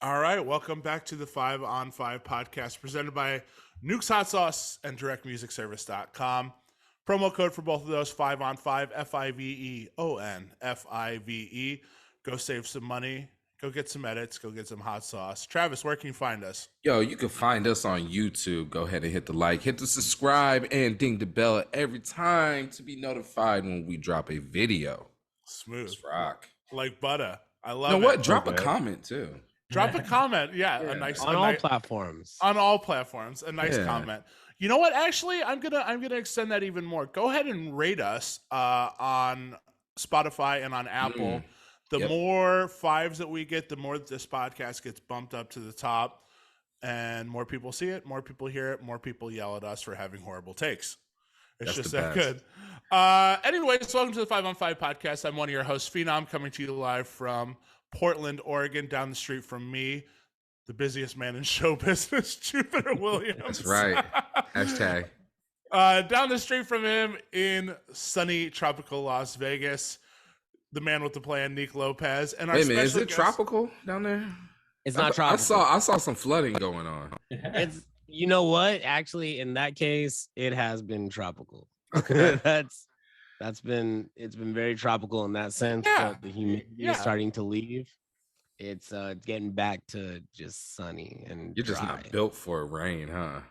All right, welcome back to the 5 on 5 podcast presented by Nuke's Hot Sauce and directmusicservice.com. Promo code for both of those 5 on 5, FIVEON, FIVE. Go save some money, go get some edits, go get some hot sauce. Travis, where can you find us? Yo, you can find us on YouTube. Go ahead and hit the like, hit the subscribe, and ding the bell every time to be notified when we drop a video. Smooth. Let's rock. Like butter. I love You it. know what? Drop a comment too. Drop a comment. Yeah, Yeah. a nice on all platforms. On all platforms, a nice Yeah. comment. You know what? Actually, I'm gonna extend that even more. Go ahead and rate us on Spotify and on Apple. The Yep. more fives that we get, the more that this podcast gets bumped up to the top, and more people see it, more people hear it, more people yell at us for having horrible takes. It's That's just the that best. good. Anyways, welcome to the 5 on 5 podcast. I'm one of your hosts, Phenom, coming to you live from Portland, Oregon, down the street from me, the busiest man in show business, Jupiter Williams. That's right. Hashtag. Down the street from him in sunny tropical Las Vegas, the man with the plan, Nick Lopez. And our Wait a minute, is special it guest- tropical down there? It's not tropical. I saw some flooding going on. It's you know what? Actually, in that case, it has been tropical. Okay. it's been very tropical in that sense. Yeah. But the humidity Yeah. is starting to leave. It's getting back to just sunny and You're just dry. not built for rain, huh?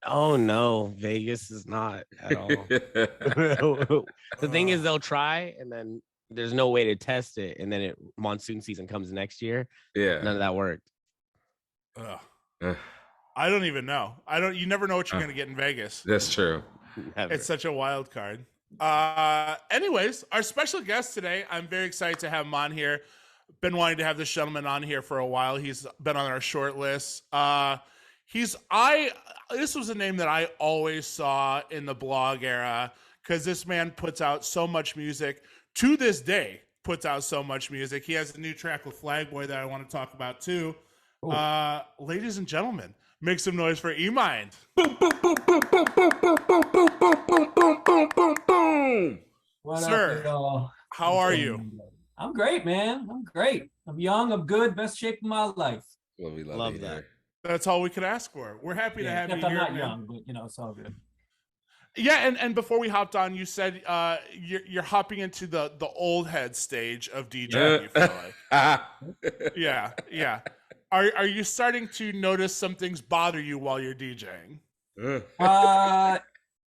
Oh no, Vegas is not at all. The thing is, they'll try, and then there's no way to test it, and then monsoon season comes next year. Yeah. None of that worked. Ugh. Ugh. I don't even know. You never know what you're going to get in Vegas. That's true. Never. It's such a wild card. Anyways, our special guest today, I'm very excited to have him on here. Been wanting to have this gentleman on here for a while. He's been on our short list. This was a name that I always saw in the blog era because this man puts out so much music. To this day, puts out so much music. He has a new track with Flagboy that I want to talk about too. Ladies and gentlemen, make some noise for EMYND. Boom, boom, boom, boom, boom, boom, boom, boom, boom, boom, boom, boom, boom, boom, boom. What Sir, up, y'all? How are you? I'm great, man. I'm great. I'm young. I'm good. Best shape of my life. Well, we Love to that. hear. That's all we could ask for. We're happy to have you except here. I'm not man. young, but it's all good. Yeah, and before we hopped on, you said you're hopping into the old head stage of DJing. You feel like. Yeah. Are you starting to notice some things bother you while you're DJing?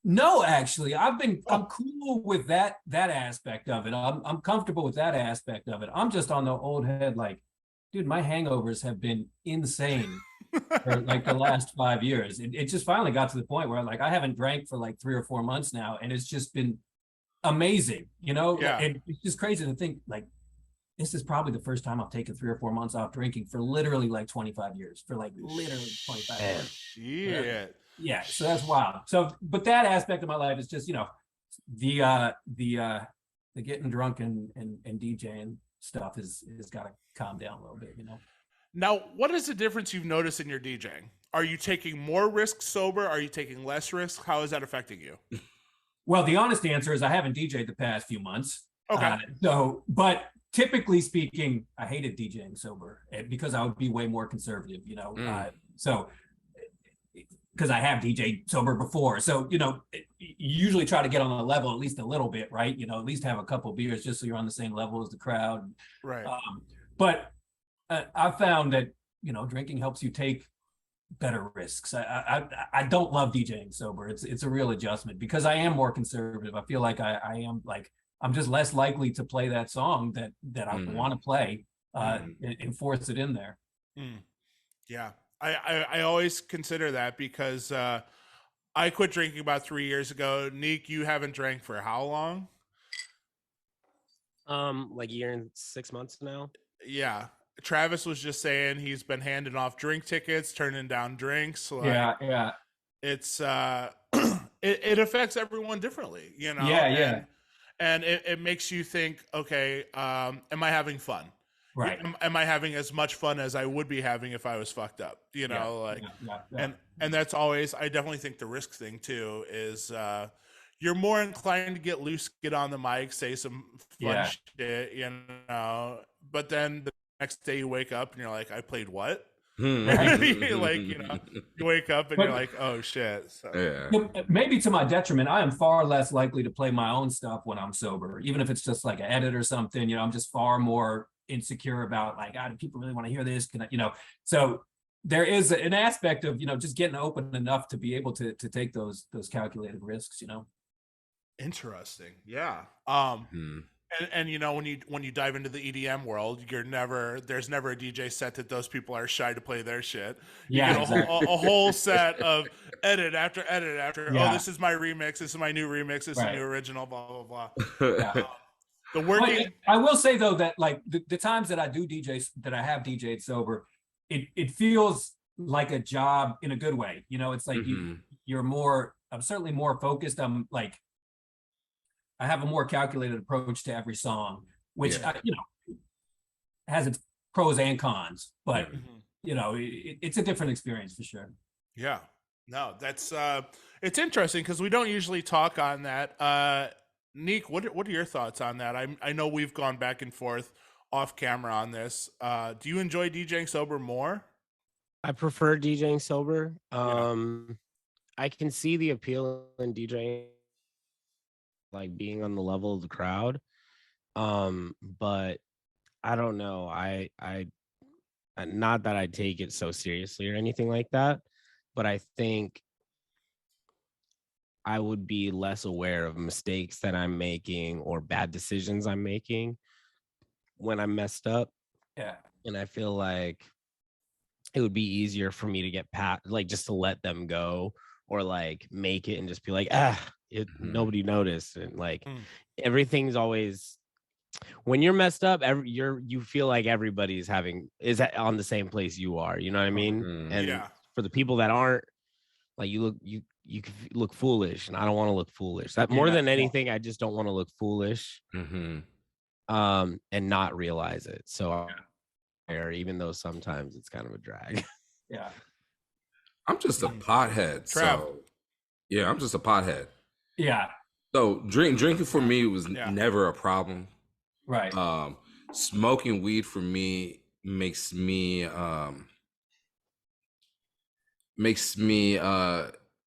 No, actually, I'm cool with that aspect of it. I'm comfortable with that aspect of it. I'm just on the old head, like, dude, my hangovers have been insane for like the last 5 years. It just finally got to the point where like I haven't drank for like 3 or 4 months now, and it's just been amazing, Yeah. And it's just crazy to think like this is probably the first time I've taken 3 or 4 months off drinking for literally like 25 years, for like literally 25 years. Shit. Yeah, so that's wild. So, but that aspect of my life is just, the getting drunk and DJing stuff is got to calm down a little bit, Now, what is the difference you've noticed in your DJing? Are you taking more risks sober? Are you taking less risks? How is that affecting you? Well, the honest answer is I haven't DJed the past few months. Okay. But typically speaking, I hated DJing sober because I would be way more conservative, so because I have DJed sober before. So, you usually try to get on the level at least a little bit, right? At least have a couple beers just so you're on the same level as the crowd. Right. But I found that, drinking helps you take better risks. I don't love DJing sober. It's a real adjustment because I am more conservative. I feel like I am like, I'm just less likely to play that song that I want to play and force it in there. Yeah. I always consider that because I quit drinking about 3 years ago. Neek, you haven't drank for how long? Like a year and 6 months now. Yeah. Travis was just saying he's been handing off drink tickets, turning down drinks. Like, Yeah. It's it affects everyone differently, Yeah. And it makes you think, okay, am I having fun? Right. Am I having as much fun as I would be having if I was fucked up? Yeah. And that's always, I definitely think the risk thing too is you're more inclined to get loose, get on the mic, say some fun shit, but then the next day you wake up and you're like, I played what? Right. Like, you know, you wake up and you're like, oh shit. So. Yeah. Maybe to my detriment, I am far less likely to play my own stuff when I'm sober, even if it's just like an edit or something. You know, I'm just far more insecure about like, do people really want to hear this? Can I, you know? So there is an aspect of, you know, just getting open enough to be able to take those calculated risks. You know. Interesting. Yeah. And you know, when you dive into the EDM world, there's never a DJ set that those people are shy to play their shit. You Yeah, get exactly. a whole set of edit after Yeah. oh, this is my remix, this is my new remix, this is a new original, blah blah blah. Yeah. The working. I will say though that like the times that I do DJ, that I have DJed sober, it feels like a job in a good way. You know, it's like you're more. I'm certainly more focused. I'm like, I have a more calculated approach to every song, which you know, has its pros and cons, but you know, it's a different experience for sure. Yeah, no, that's it's interesting because we don't usually talk on that. Neek, what are your thoughts on that? I know we've gone back and forth off camera on this. Do you enjoy DJing sober more? I prefer DJing sober. I can see the appeal in DJing, like being on the level of the crowd. But I don't know. I not that I take it so seriously or anything like that, but I think I would be less aware of mistakes that I'm making or bad decisions I'm making when I'm messed up. Yeah. And I feel like it would be easier for me to get past, like just to let them go or like make it and just be like, nobody noticed. And like everything's always, when you're messed up, you feel like everybody's is on the same place you are. You know what I mean? And for the people that aren't, like you look foolish, and I don't want to look foolish. That more than anything, I just don't want to look foolish, and not realize it. So, even though sometimes it's kind of a drag. Yeah, I'm just a pothead. So, yeah, I'm just a pothead. Yeah. So drinking for me was never a problem. Right. Smoking weed for me makes me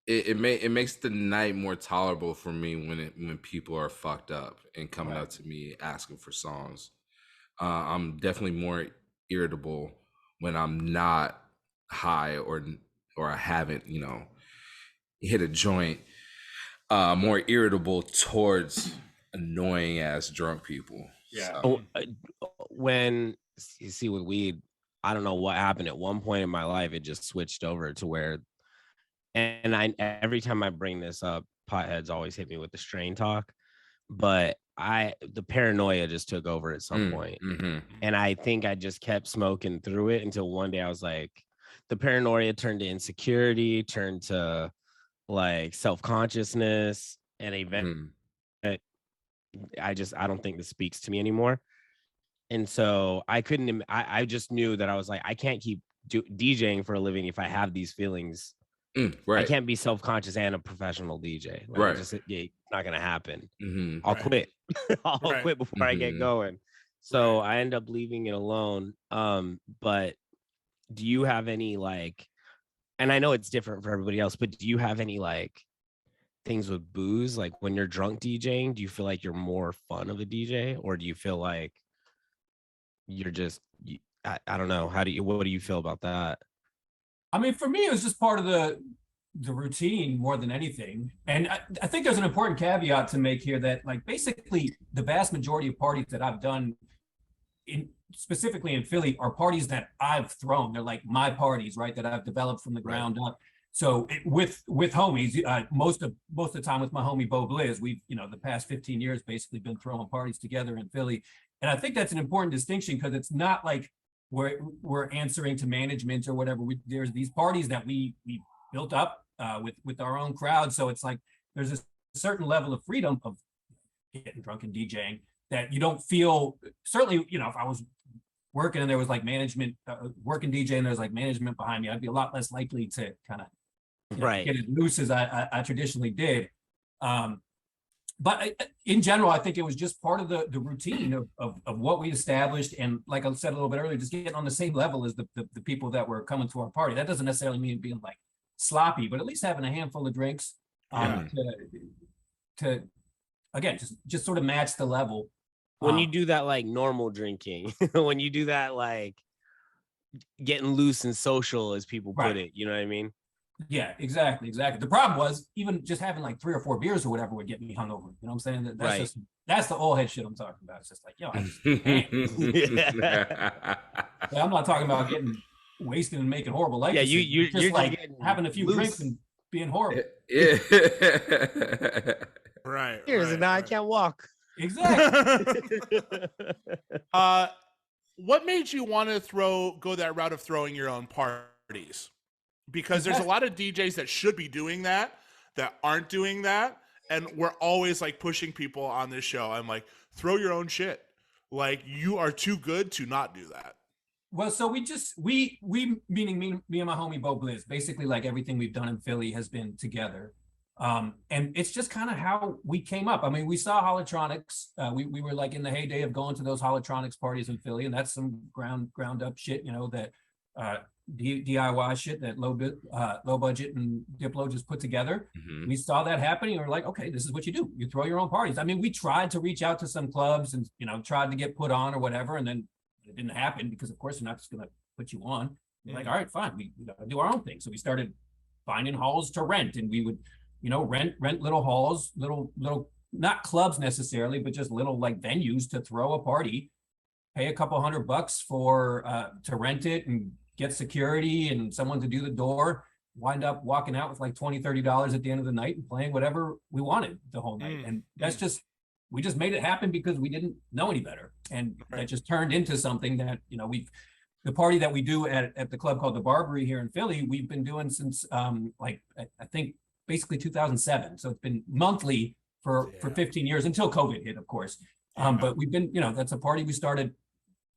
it makes the night more tolerable for me when people are fucked up and coming up to me asking for songs. I'm definitely more irritable when I'm not high or I haven't, you know, hit a joint. More irritable towards annoying ass drunk people. Yeah. So. When you see with weed, I don't know what happened at one point in my life, it just switched over to where, and every time I bring this up, potheads always hit me with the strain talk, but the paranoia just took over at some point. And I think I just kept smoking through it until one day I was like, the paranoia turned to insecurity, turned to like self-consciousness, and I don't think this speaks to me anymore. And so I just knew that I was like, I can't keep DJing for a living if I have these feelings. I can't be self-conscious and a professional DJ. Like, it's not gonna happen. I'll quit. I'll quit before I get going. So I end up leaving it alone. But do you have any like, and I know it's different for everybody else, but do you have any like things with booze? Like when you're drunk DJing, do you feel like you're more fun of a DJ, or do you feel like you're just, I don't know. What do you feel about that? I mean, for me, it was just part of the routine more than anything. And I think there's an important caveat to make here that like basically the vast majority of parties that I've done specifically in Philly are parties that I've thrown. They're like my parties, right? That I've developed from the ground up. So with homies, most of the time with my homie Bo Blizz, we've, you know, the past 15 years basically been throwing parties together in Philly. And I think that's an important distinction because it's not like we're answering to management or whatever. There's these parties that we built up with our own crowd. So it's like there's a certain level of freedom of getting drunk and DJing that you don't feel. Certainly, you know, if I was working and there was like management, working DJ and there's like management behind me, I'd be a lot less likely to kind of get as loose as I traditionally did. but in general, I think it was just part of the routine of what we established. And like I said a little bit earlier, just getting on the same level as the people that were coming to our party. That doesn't necessarily mean being like sloppy, but at least having a handful of drinks to again, just sort of match the level. When you do that, like normal drinking, when you do that, like getting loose and social, as people put it, you know what I mean? Yeah, exactly. The problem was even just having like 3 or 4 beers or whatever would get me hungover. You know what I'm saying? That's the old head shit I'm talking about. It's just like, yo, I just I'm not talking about getting wasted and making horrible life. Yeah, you're just like having a few drinks and being horrible. Yeah. Right. Here's and now I can't walk. Exactly. What made you want to go that route of throwing your own parties? Because there's a lot of DJs that should be doing that aren't doing that, and we're always like pushing people on this show. I'm like, throw your own shit. Like, you are too good to not do that. Well, so we meaning me and my homie Bo Blizz, basically like everything we've done in Philly has been together. And it's just kind of how we came up. I mean, we saw Holotronics. We were like in the heyday of going to those Holotronics parties in Philly, and that's some ground up shit, you know, that DIY shit that low budget and Diplo just put together. Mm-hmm. We saw that happening, and we're like, okay, this is what you do. You throw your own parties. I mean, we tried to reach out to some clubs and, you know, tried to get put on or whatever, and then it didn't happen because, of course, they're not just going to put you on. We're like, all right, fine, we gotta do our own thing. So we started finding halls to rent, and we would, you know, rent little halls, little not clubs necessarily, but just little like venues to throw a party, pay a couple $100 for to rent it and get security and someone to do the door, wind up walking out with like $20-$30 at the end of the night and playing whatever we wanted the whole night. And that's just, we just made it happen because we didn't know any better. And that just turned into something that, you know, the party that we do at the club called the Barbary here in Philly, we've been doing since like I think basically 2007. So it's been monthly for 15 years until COVID hit, of course. But we've been, you know, that's a party we started.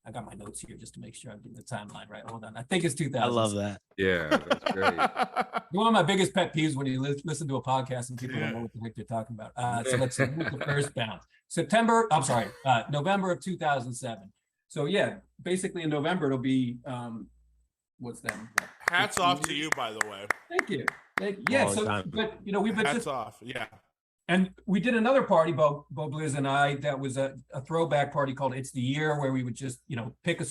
I got my notes here just to make sure I'm getting the timeline right. Hold on. I think it's 2000. I love that. Yeah, that's great. One of my biggest pet peeves when you listen to a podcast and people don't know what the heck they're talking about. So let's move the first bound. November of 2007. So yeah, basically in November it'll be what's that? Hats off to you, by the way. Thank you. Yeah. So, but you know, we've been hats off. Yeah. And we did another party, Bo Blizz and I, that was a throwback party called It's the Year, where we would just, you know, pick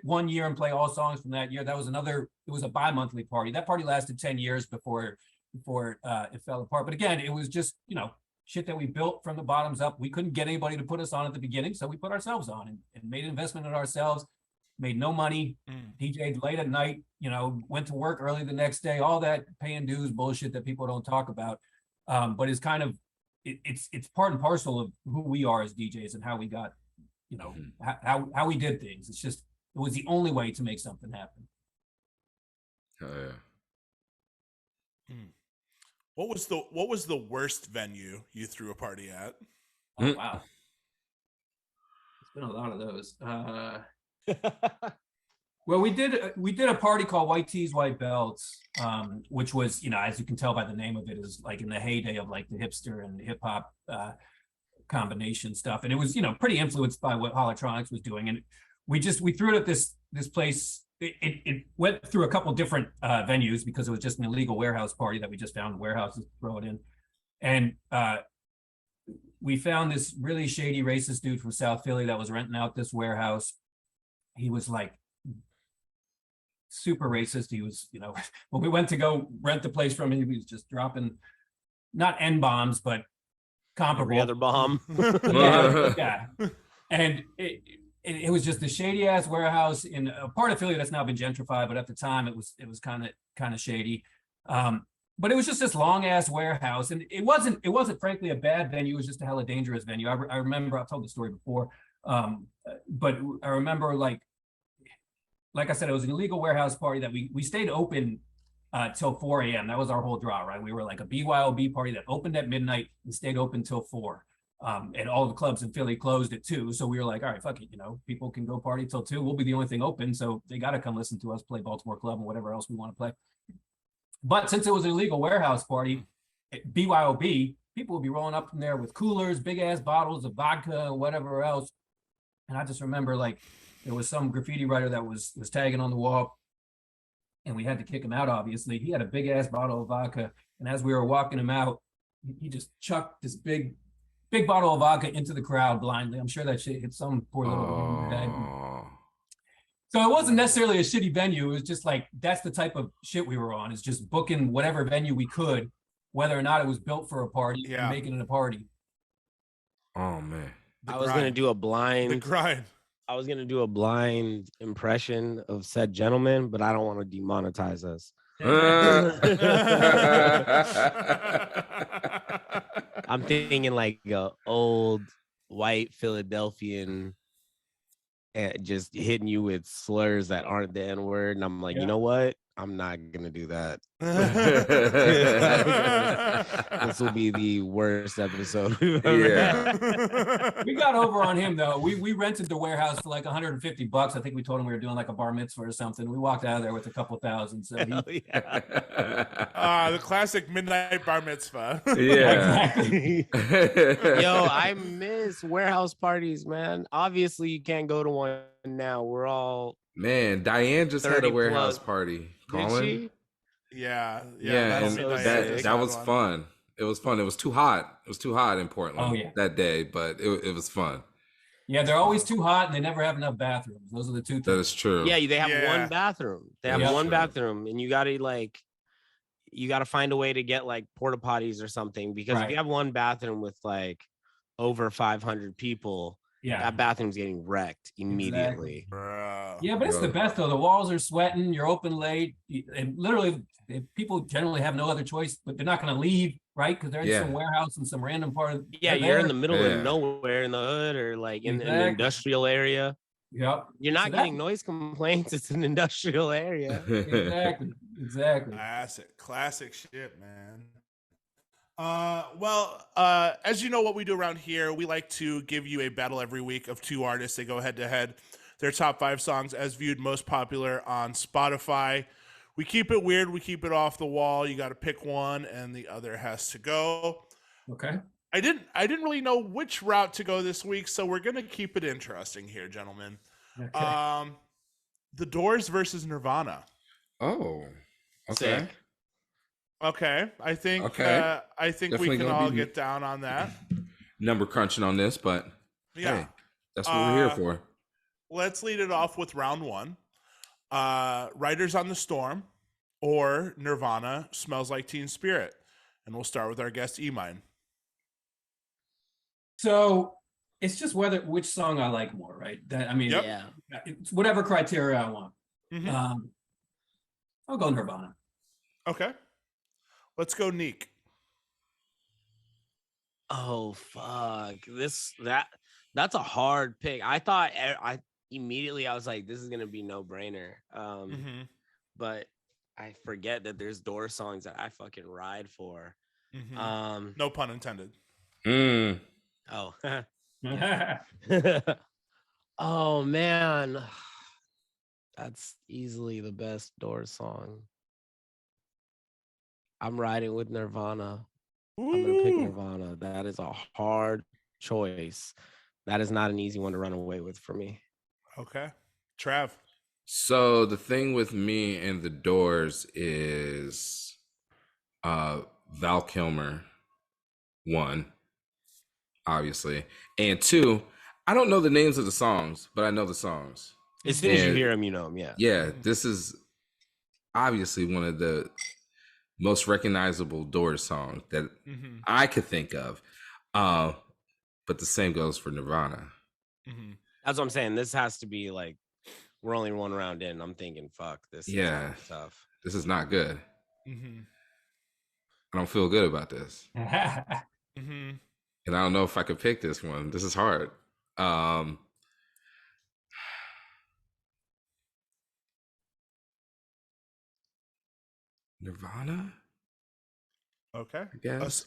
1 year and play all songs from that year. That was it was a bi-monthly party. That party lasted 10 years before it fell apart. But again, it was just, you know, shit that we built from the bottoms up. We couldn't get anybody to put us on at the beginning, so we put ourselves on and made an investment in ourselves, made no money, DJ'd late at night, you know, went to work early the next day, all that paying dues bullshit that people don't talk about. But it's kind of, it's part and parcel of who we are as DJs and how we got, you know, how we did things. It's just, it was the only way to make something happen. Oh yeah. What was the worst venue you threw a party at? Oh wow. It's been a lot of those. Well, we did a party called White Tees, White Belts, which was, you know, as you can tell by the name of it, is like in the heyday of like the hipster and hip hop combination stuff, and it was, you know, pretty influenced by what Holotronics was doing, and we threw it at this place. It went through a couple different venues because it was just an illegal warehouse party that we just found warehouses to throw it in, and we found this really shady racist dude from South Philly that was renting out this warehouse. He was like super racist. He was, you know, when we went to go rent the place from him, he was just dropping not N-bombs, but comparable. Every other bomb. Yeah. And it was just a shady ass warehouse in a part of Philly that's now been gentrified, but at the time it was kind of shady. But it was just this long ass warehouse, and it wasn't frankly a bad venue. It was just a hella dangerous venue. I remember, I've told the story before, but I remember like I said, it was an illegal warehouse party that we stayed open till 4 a.m. That was our whole draw, right? We were like a BYOB party that opened at midnight and stayed open till 4. And all the clubs in Philly closed at 2. So we were like, all right, fuck it, you know, people can go party till 2. We'll be the only thing open, so they got to come listen to us play Baltimore Club and whatever else we want to play. But since it was an illegal warehouse party, BYOB, people would be rolling up in there with coolers, big ass bottles of vodka, whatever else. And I just remember like there was some graffiti writer that was tagging on the wall, and we had to kick him out. Obviously, he had a big ass bottle of vodka, and as we were walking him out, he just chucked this big bottle of vodka into the crowd blindly. I'm sure that shit hit some poor little girl in the head. So it wasn't necessarily a shitty venue. It was just like, that's the type of shit we were on, is just booking whatever venue we could, whether or not it was built for a party, and making it a party. Oh man. I was gonna do a blind. The grind. I was gonna do a blind impression of said gentleman, but I don't want to demonetize us. I'm thinking like a old white Philadelphian, and just hitting you with slurs that aren't the N word, and I'm like, you know what? I'm not gonna do that. This will be the worst episode we've ever had. We got over on him though. We rented the warehouse for like $150. I think we told him we were doing like a bar mitzvah or something. We walked out of there with a couple thousand. So the classic midnight bar mitzvah. Yeah. Exactly. Yo, I miss warehouse parties, man. Obviously, you can't go to one now. We're all Man, Diane just had a warehouse party. Colin? Did she? Yeah, that's and so that was fun. It was fun. It was too hot. It was too hot in Portland that day, but it was fun. Yeah, they're always too hot and they never have enough bathrooms. Those are the two things. That is true. Yeah, they have one bathroom. They have one true. bathroom, and you gotta find a way to get like porta potties or something, because if you have one bathroom with like over 500 people, that bathroom's getting wrecked immediately. Yeah, but it's the best though. The walls are sweating. You're open late, and literally, people generally have no other choice, but they're not going to leave, right? Because they're in some warehouse in some random part of. You're in the middle of nowhere in the hood, or like in an industrial area. Yep. You're not getting noise complaints. It's an industrial area. Exactly. Classic shit, man. As you know what we do around here, we like to give you a battle every week of two artists. They go head to head. Their top 5 songs as viewed most popular on Spotify. We keep it weird. We keep it off the wall. You got to pick one and the other has to go. Okay. I didn't really know which route to go this week, so we're going to keep it interesting here, gentlemen. Okay. The Doors versus Nirvana. Oh, okay. Sick. Okay, I think Definitely we can all get down on that. Number crunching on this, but hey, that's what we're here for. Let's lead it off with round 1. Riders on the Storm or Nirvana, Smells Like Teen Spirit. And we'll start with our guest, EMYND. So it's just which song I like more, right? It's whatever criteria I want. Mm-hmm. I'll go Nirvana. Okay. Let's go Neek. Oh fuck! That's a hard pick. I thought I was like, this is gonna be no brainer. But I forget that there's Doors songs that I fucking ride for. Mm-hmm. No pun intended. Oh. Oh man, that's easily the best Doors song. I'm riding with Nirvana. Ooh. I'm gonna pick Nirvana. That is a hard choice. That is not an easy one to run away with for me. Okay. Trav. So the thing with me and the Doors is Val Kilmer, 1, obviously. And 2, I don't know the names of the songs, but I know the songs. As soon as you hear them, you know them, yeah. Yeah, this is obviously one of the most recognizable Doors song that I could think of. But the same goes for Nirvana. Mm-hmm. That's what I'm saying. This has to be like, we're only 1 round in. I'm thinking, fuck, this is tough. This is not good. Mm-hmm. I don't feel good about this. Mm-hmm. And I don't know if I could pick this one. This is hard. Nirvana? Okay.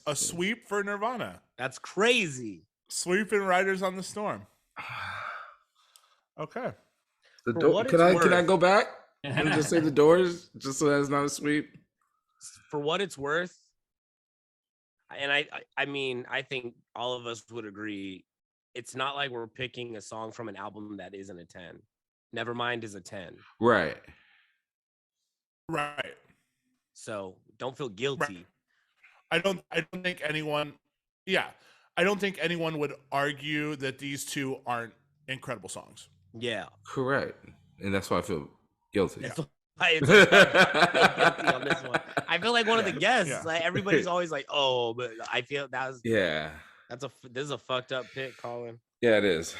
A sweep for Nirvana. That's crazy. Sweep and Riders on the Storm. Okay. Can I go back and just say the Doors, just so that's not a sweep? For what it's worth, and I mean, I think all of us would agree. It's not like we're picking a song from an album that isn't a 10. Nevermind is a 10. Right. Right. So don't feel guilty. Right. I don't think anyone. Yeah, I don't think anyone would argue that these two aren't incredible songs. Yeah. Correct. And that's why I feel guilty. That's why it's guilty on this one. I feel like one of the guests. Yeah. Like everybody's always like, "Oh," but I feel this is a fucked up pick, Colin. Yeah, it is.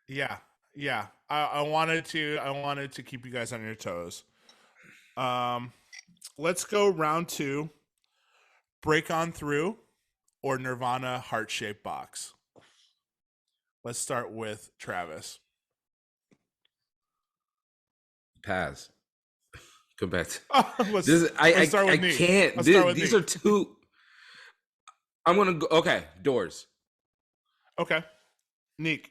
Yeah. I wanted to keep you guys on your toes. Let's go round 2. Break On Through or Nirvana Heart-Shaped Box. Let's start with Travis. Pass. Come back. I can't. These are two. I'm gonna go. Okay, Doors. Okay, Neek.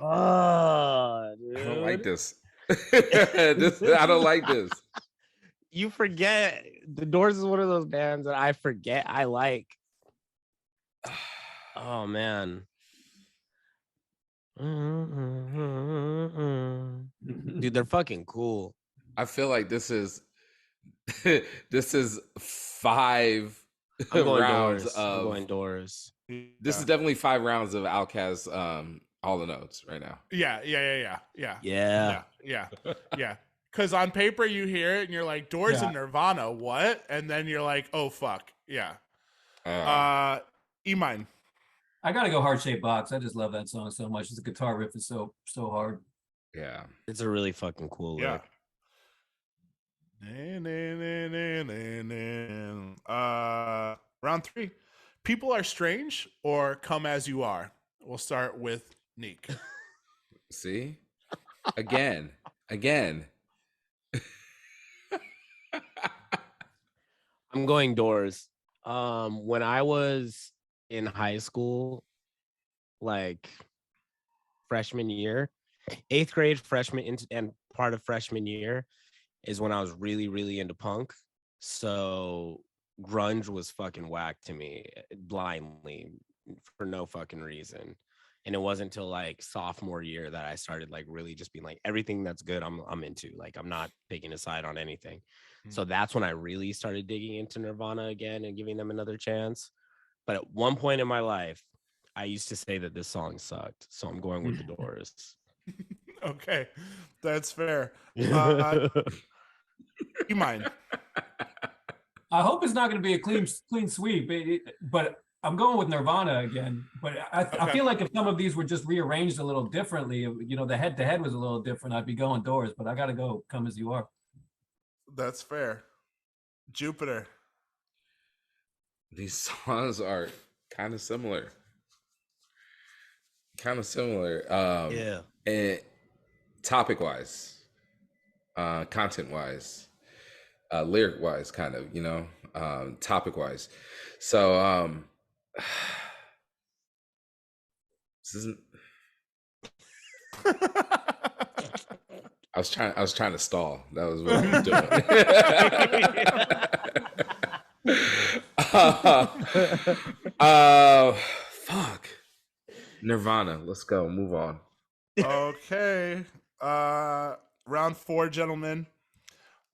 Oh, dude. I don't like this. I don't like this. You forget the Doors is one of those bands that I forget I like. Oh man. Dude, they're fucking cool. I feel like this is 5 rounds Doors. of I'm going Doors. This is definitely 5 rounds of Outkast All the Notes right now. Yeah. Because on paper you hear it and you're like, Doors and Nirvana, what? And then you're like, oh fuck, yeah. EMYND. I gotta go Heart-Shaped Box. I just love that song so much. The guitar riff is so hard. Yeah, it's a really fucking cool lick. Round 3. People Are Strange or Come As You Are. We'll start with Neek. See? Again. I'm going Doors. When I was in high school, like freshman year, 8th grade, freshman and part of freshman year is when I was really, really into punk. So grunge was fucking whack to me blindly for no fucking reason. And it wasn't until like sophomore year that I started like really just being like, everything that's good, I'm into. Like, I'm not picking a side on anything. So that's when I really started digging into Nirvana again and giving them another chance. But at one point in my life, I used to say that this song sucked. So I'm going with the Doors. Okay, that's fair. EMYND. I hope it's not going to be a clean sweep, but I'm going with Nirvana again. But I feel like if some of these were just rearranged a little differently, you know, the head-to-head was a little different, I'd be going Doors. But I got to go Come As You Are. That's fair. Jupiter. These songs are kind of similar. Yeah. And topic-wise, content-wise, lyric-wise, kind of, you know, topic-wise. So, this isn't. I was trying to stall. That was what I was doing. Fuck. Nirvana. Let's go. Move on. Okay. Round 4, gentlemen.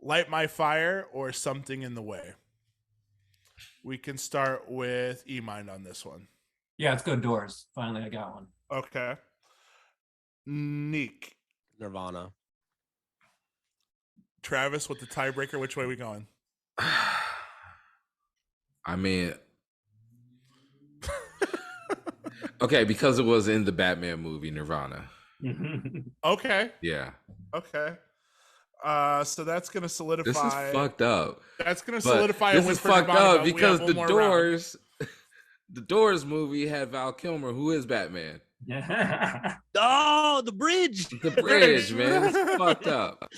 Light My Fire or Something in the Way. We can start with EMYND on this one. Yeah, let's go Doors. Finally, I got one. Okay. Neek. Nirvana. Travis with the tiebreaker. Which way are we going? I mean, okay, because it was in the Batman movie, Nirvana. Okay. Yeah. Okay. So that's gonna solidify. This is fucked up. That's gonna solidify. This is fucked up because the Doors, the Doors movie had Val Kilmer, who is Batman. Oh, the bridge. The bridge, man. It's fucked up.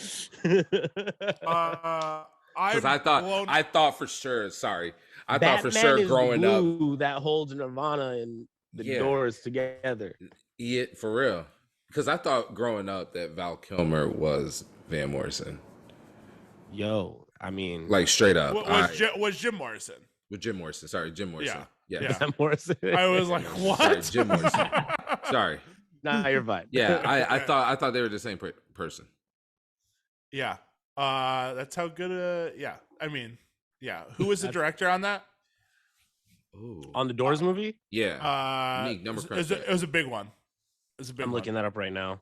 Because I thought for sure. Sorry, I thought for sure growing up that holds Nirvana and the Doors together. Yeah, for real. Because I thought growing up that Val Kilmer was Van Morrison. Yo, I mean, like straight up. Was Jim Morrison? With Jim Morrison. Sorry, Jim Morrison. Yeah. Yes. Yeah. Morrison. I was like, what? Sorry, Jim Morrison. Sorry. Nah, you're fine. Yeah, I thought they were the same person. Yeah. That's how good. Yeah. I mean, yeah. Who was the director on that? Ooh. On the Doors movie? Yeah. Meek, number crunch. It was a big one. It was a big I'm one. looking that up right now.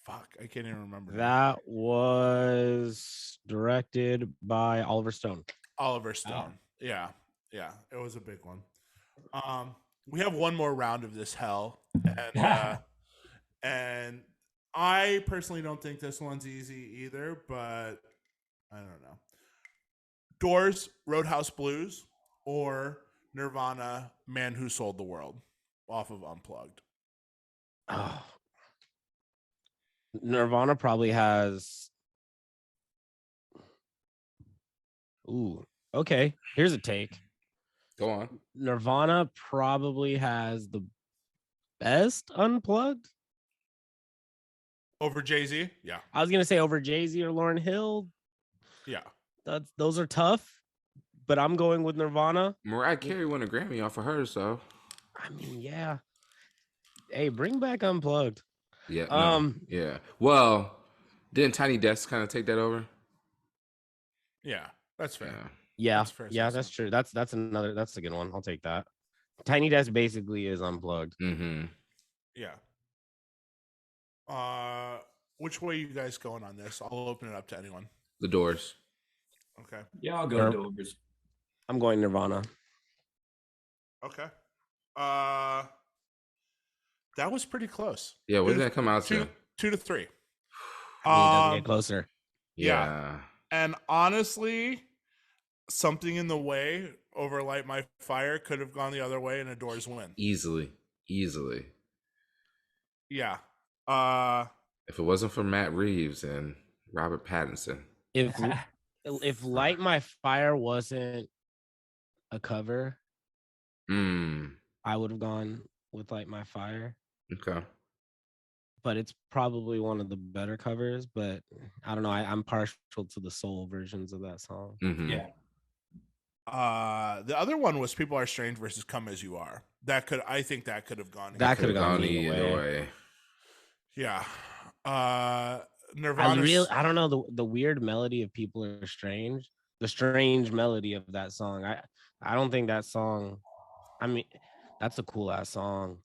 Fuck, I can't even remember. That was directed by Oliver Stone. Oliver Stone. Yeah. Yeah. It was a big one. We have one more round of this hell. And I personally don't think this one's easy either, but I don't know. Doors, Roadhouse Blues, or Nirvana, Man Who Sold the World, off of Unplugged. Oh. Nirvana probably has. Ooh, okay. Here's a take. Go on. Nirvana probably has the best Unplugged. Over Jay-Z? Yeah. I was gonna say over Jay-Z or Lauryn Hill. Yeah. Those are tough, but I'm going with Nirvana. Mariah Carey won a Grammy off of her, so I mean, yeah. Hey, bring back Unplugged. yeah. No, yeah. Well, didn't Tiny Desk kind of take that over? Yeah, that's fair. Yeah, That's fair yeah, assessment. that's true. That's a good one. I'll take that. Tiny Desk basically is Unplugged. Mm-hmm. Yeah. Which way you guys going on this? I'll open it up to anyone. The Doors. Okay. Yeah, I'll go Doors. I'm going Nirvana. Okay. That was pretty close. Yeah, what did that come out to? 2 to 3. I mean, it doesn't get closer. Yeah. And honestly, something in the way over Light My Fire could have gone the other way and a Doors win. Easily. Yeah. If it wasn't for Matt Reeves and Robert Pattinson. If Light My Fire wasn't a cover, I would have gone with Light My Fire. Okay. But it's probably one of the better covers, but I don't know. I'm partial to the soul versions of that song. Mm-hmm. Yeah. The other one was People Are Strange versus Come As You Are. I think that could have gone. That could have gone either way. Yeah. Nirvana. I don't know the weird melody of People Are Strange. The strange melody of that song. I don't think that song. I mean, that's a cool ass song.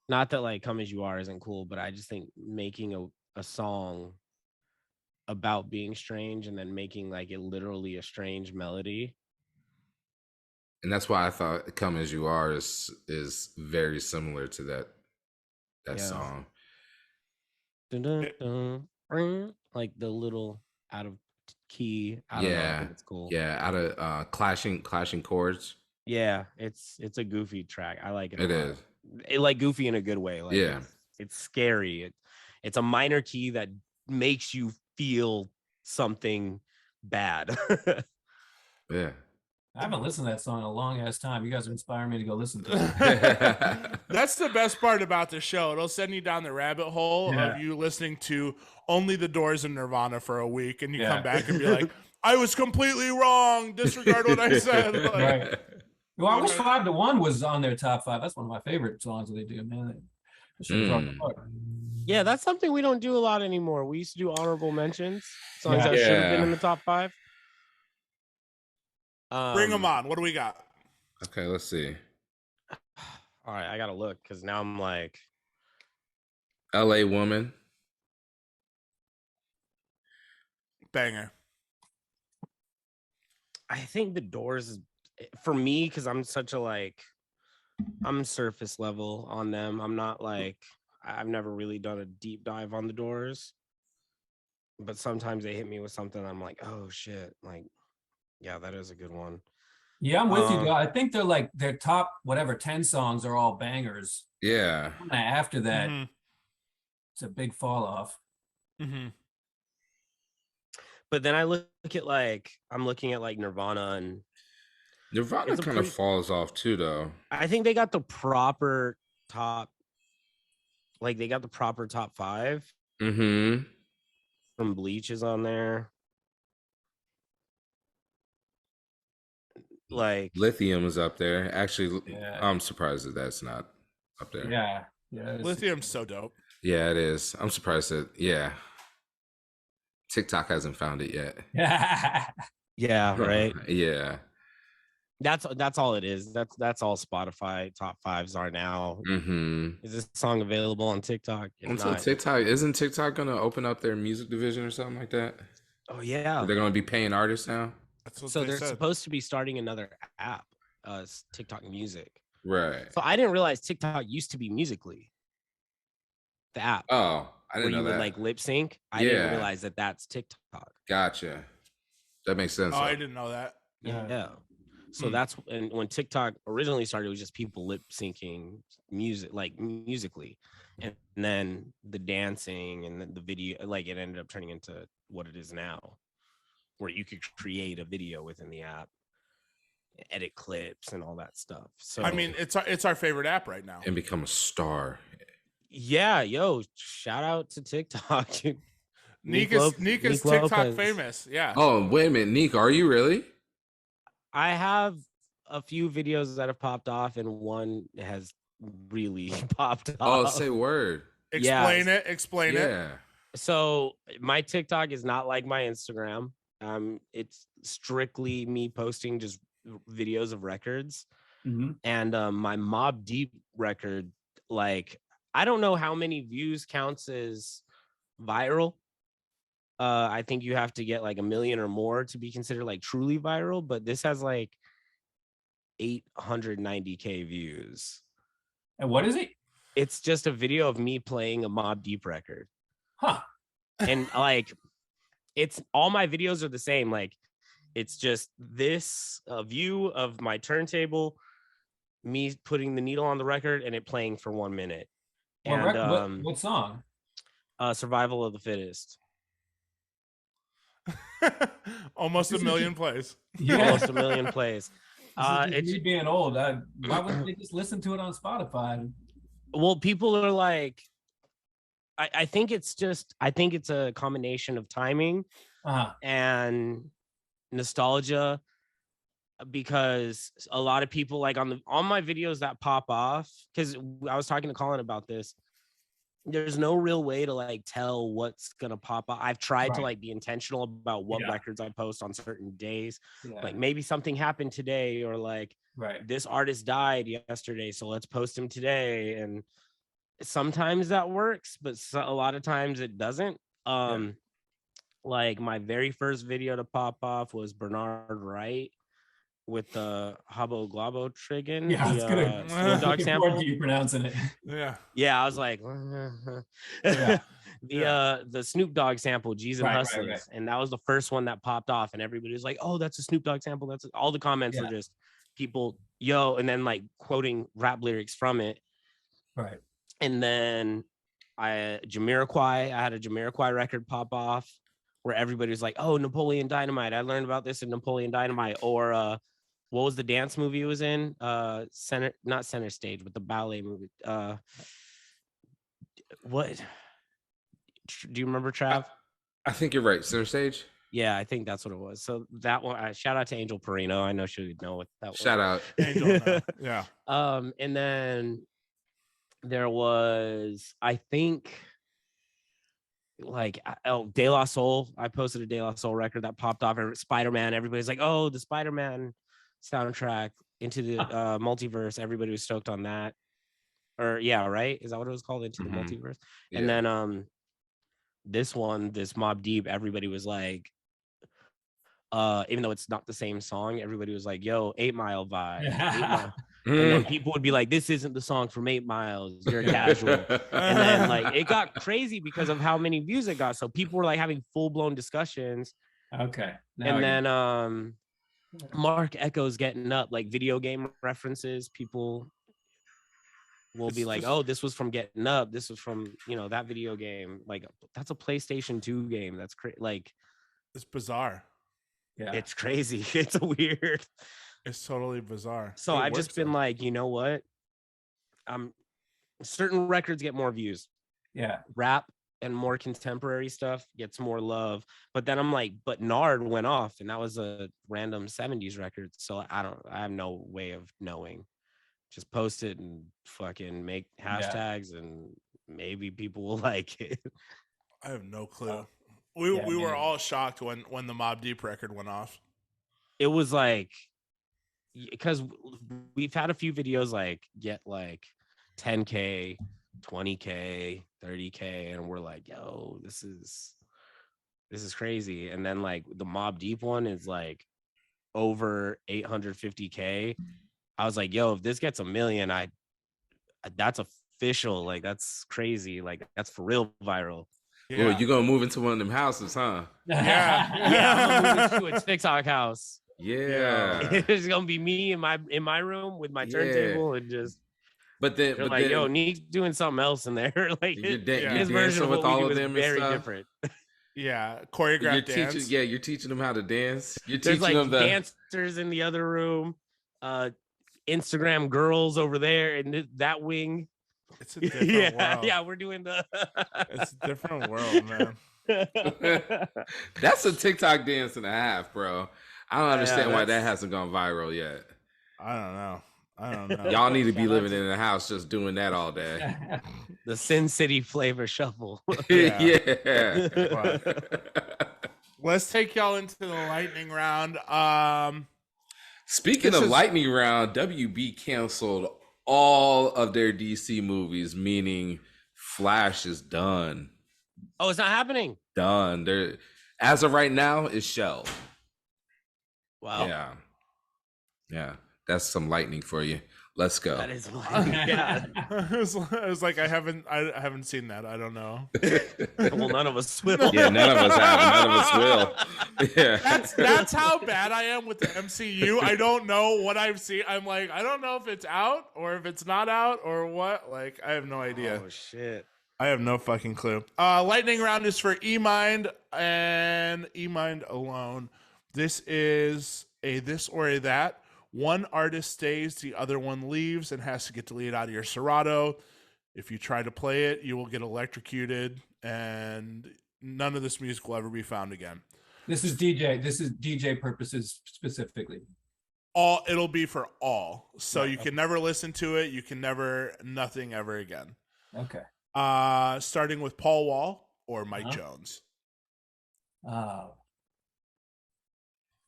Not that like Come As You Are isn't cool, but I just think making a song about being strange and then making like it literally a strange melody. And that's why I thought Come As You Are is very similar to that song. Dun, dun, dun, like the little out of key. I don't know, I think it's cool. Yeah, out of clashing chords. Yeah, it's a goofy track. I like it. It is. It like goofy in a good way. Like yeah, it's scary. It's a minor key that makes you feel something bad. Yeah. I haven't listened to that song in a long ass time. You guys are inspiring me to go listen to it. That's the best part about the show. It'll send you down the rabbit hole of you listening to only the Doors and Nirvana for a week, and you come back and be like, I was completely wrong. Disregard what I said. Like, right. Well, I wish 5 to 1 was on their top 5. That's one of my favorite songs that they do, man. Yeah, that's something we don't do a lot anymore. We used to do honorable mentions, songs that should have been in the top 5. Bring them on. What do we got? Okay, let's see. All right, I gotta look because now I'm like, L.A. Woman. Banger. I think the Doors is for me because I'm such a I'm surface level on them. I'm not like I've never really done a deep dive on the Doors, but sometimes they hit me with something. I'm like, oh shit, like. Yeah, that is a good one. Yeah, I'm with you. I think they're like their top 10 songs are all bangers. Yeah. After that, it's a big fall off. Mm-hmm. But then I look at I'm looking at Nirvana and Nirvana kind of falls off too, though. I think they got the proper top, they got the proper top 5. Mm-hmm. From Bleach is on there. Like Lithium is up there. Actually, Yeah. I'm surprised that that's not up there. Yeah. Yeah. Lithium's so dope. Yeah, it is. I'm surprised that. Yeah, TikTok hasn't found it yet. yeah, right. Yeah. That's all it is. That's all Spotify top fives are now. Mm-hmm. Is this song available on TikTok? Until TikTok, isn't TikTok gonna open up their music division or something like that? Oh yeah, They're gonna be paying artists now. That's what so they they're said. supposed to be starting another app, TikTok Music. Right. So I didn't realize TikTok used to be Musically, the app. Oh, I didn't where know you that. would like lip sync. I didn't realize that that's TikTok. Gotcha. That makes sense. Oh, I didn't know that. Yeah. So that's and when TikTok originally started, it was just people lip syncing music, like Musically, and then the dancing and then the video, like it ended up turning into what it is now, where you could create a video within the app, edit clips and all that stuff. So I mean, it's our favorite app right now. And become a star. yeah, yo, shout out to TikTok. Neek is TikTok Lopez. famous. Yeah. Oh, wait a minute, Neek, are you really? I have a few videos that have popped off, and one has really popped off. Oh, say word. Explain it. Yeah. So my TikTok is not like my Instagram. It's strictly me posting just videos of records. Mm-hmm. And my Mobb Deep record, like I don't know how many views counts as viral. I think you have to get like 1 million or more to be considered like truly viral, but this has like 890K views. And what is it? It's just a video of me playing a Mobb Deep record. Huh. And like it's all my videos are the same. Like it's just this view of my turntable, me putting the needle on the record and it playing for 1 minute. What song? Survival of the Fittest. Almost 1 million plays. Yeah. Almost 1 million plays. It's me being old. Why wouldn't they just listen to it on Spotify? Well, people are like, I think it's a combination of timing and nostalgia, because a lot of people like on my videos that pop off, because I was talking to Colin about this. There's no real way to like tell what's gonna pop up. I've tried to like be intentional about what records I post on certain days. Like maybe something happened today, or like this artist died yesterday, so let's post him today. And sometimes that works, but a lot of times it doesn't. Like my very first video to pop off was Bernard Wright with the Habo Glabo Triggin. Yeah, it's good. Snoop Dogg sample. You pronouncing it? Yeah, I was like, the Snoop Dogg sample, G's and Hustlers, and that was the first one that popped off, and everybody was like, "Oh, that's a Snoop Dogg sample." That's all the comments were just people, and then like quoting rap lyrics from it. Right. And then I had a Jamiroquai record pop off, where everybody was like, "Oh, Napoleon Dynamite! I learned about this in Napoleon Dynamite." Or what was the dance movie it was in? Not Center Stage, but the ballet movie. What? Do you remember, Trav? I think you're right. Center Stage. Yeah, I think that's what it was. So that one, shout out to Angel Perino. I know she would know what that was. Shout out. Angel, yeah. And then there was, I think, like De La Soul. I posted a De La Soul record that popped off. Spider-Man. Everybody's like, "Oh, the Spider-Man soundtrack Into the Multiverse." Everybody was stoked on that. Or right? Is that what it was called? Into the Multiverse. Yeah. And then this Mobb Deep, everybody was like, even though it's not the same song, everybody was like, "Yo, 8 Mile vibe." 8 Mile. And then people would be like, "This isn't the song from 8 Miles. You're casual." And then like it got crazy because of how many views it got. So people were like having full-blown discussions. Okay. And then Mark Echo's getting up, like video game references. People will be like, "Oh, this was from Getting Up. This was from, that video game. Like that's a PlayStation 2 game. That's like it's bizarre. Yeah. It's crazy. It's weird. It's totally bizarre. So I've just been like, you know what? Certain records get more views. Yeah. Rap and more contemporary stuff gets more love. But then I'm like, but Nard went off, and that was a random 70s record. So I have no way of knowing. Just post it and fucking make hashtags, and maybe people will like it. I have no clue. We were all shocked when the Mobb Deep record went off. It was like, because we've had a few videos like get like 10K, 20K, 30K, and we're like, yo, this is crazy. And then like the Mobb Deep one is like over 850K. I was like, yo, if this gets 1 million, that's official. Like, that's crazy. Like, that's for real viral. Yeah. Well, you're gonna move into one of them houses, huh? Yeah, I'm gonna move into a TikTok house. Yeah. It's gonna be me in my room with my turntable and just. But then, yo, Neek's doing something else in there. Like his version of with what all we do of is them very and stuff. different. Yeah, choreographed dance. You're teaching them how to dance. There's like dancers in the other room, Instagram girls over there in that wing. It's a different world. Yeah, we're doing the. It's a different world, man. That's a TikTok dance and a half, bro. I don't understand why that hasn't gone viral yet. I don't know. Y'all need to be living in a house just doing that all day. The Sin City flavor shuffle. Yeah. Wow. Let's take y'all into the lightning round. Speaking of lightning round, WB canceled all of their DC movies, meaning Flash is done. Oh, it's not happening. Done. They're, as of right now, it's shelved. Wow. Yeah. That's some lightning for you. Let's go. That is lightning. Yeah. I was like, I haven't seen that. I don't know. Well, none of us will. Yeah, none of us have. None of us will. Yeah. That's how bad I am with the MCU. I don't know what I've seen. I'm like, I don't know if it's out or if it's not out or what. Like, I have no idea. Oh shit. I have no fucking clue. Lightning round is for EMYND and EMYND alone. This is a this or a that. One artist stays, the other one leaves and has to get deleted out of your Serato. If you try to play it, you will get electrocuted, and none of this music will ever be found again. This is DJ purposes specifically. It'll be for all. So you can never listen to it. You can never, nothing ever again. Okay. Starting with Paul Wall or Mike Jones. Oh.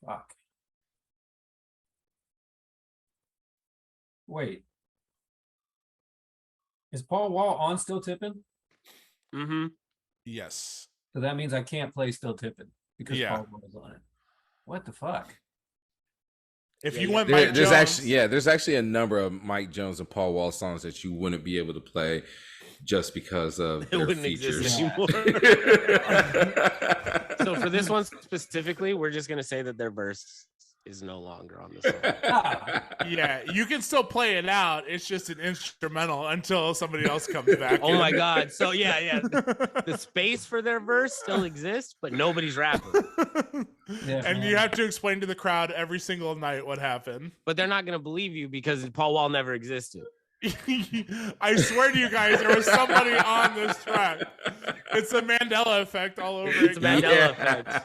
Fuck. Wait. Is Paul Wall on Still Tippin'? Mm-hmm. Yes. So that means I can't play Still Tippin' because Paul Wall is on it. What the fuck? If you went Mike Jones, there's actually a number of Mike Jones and Paul Wall songs that you wouldn't be able to play just because of their features. So for this one specifically, we're just gonna say that their verse is no longer on the song. Yeah, you can still play it out. It's just an instrumental until somebody else comes back. Oh my god! So yeah, the space for their verse still exists, but nobody's rapping. And you have to explain to the crowd every single night what happened. But they're not gonna believe you because Paul Wall never existed. I swear to you guys, there was somebody on this track. It's a Mandela effect all over. It's a Mandela effect.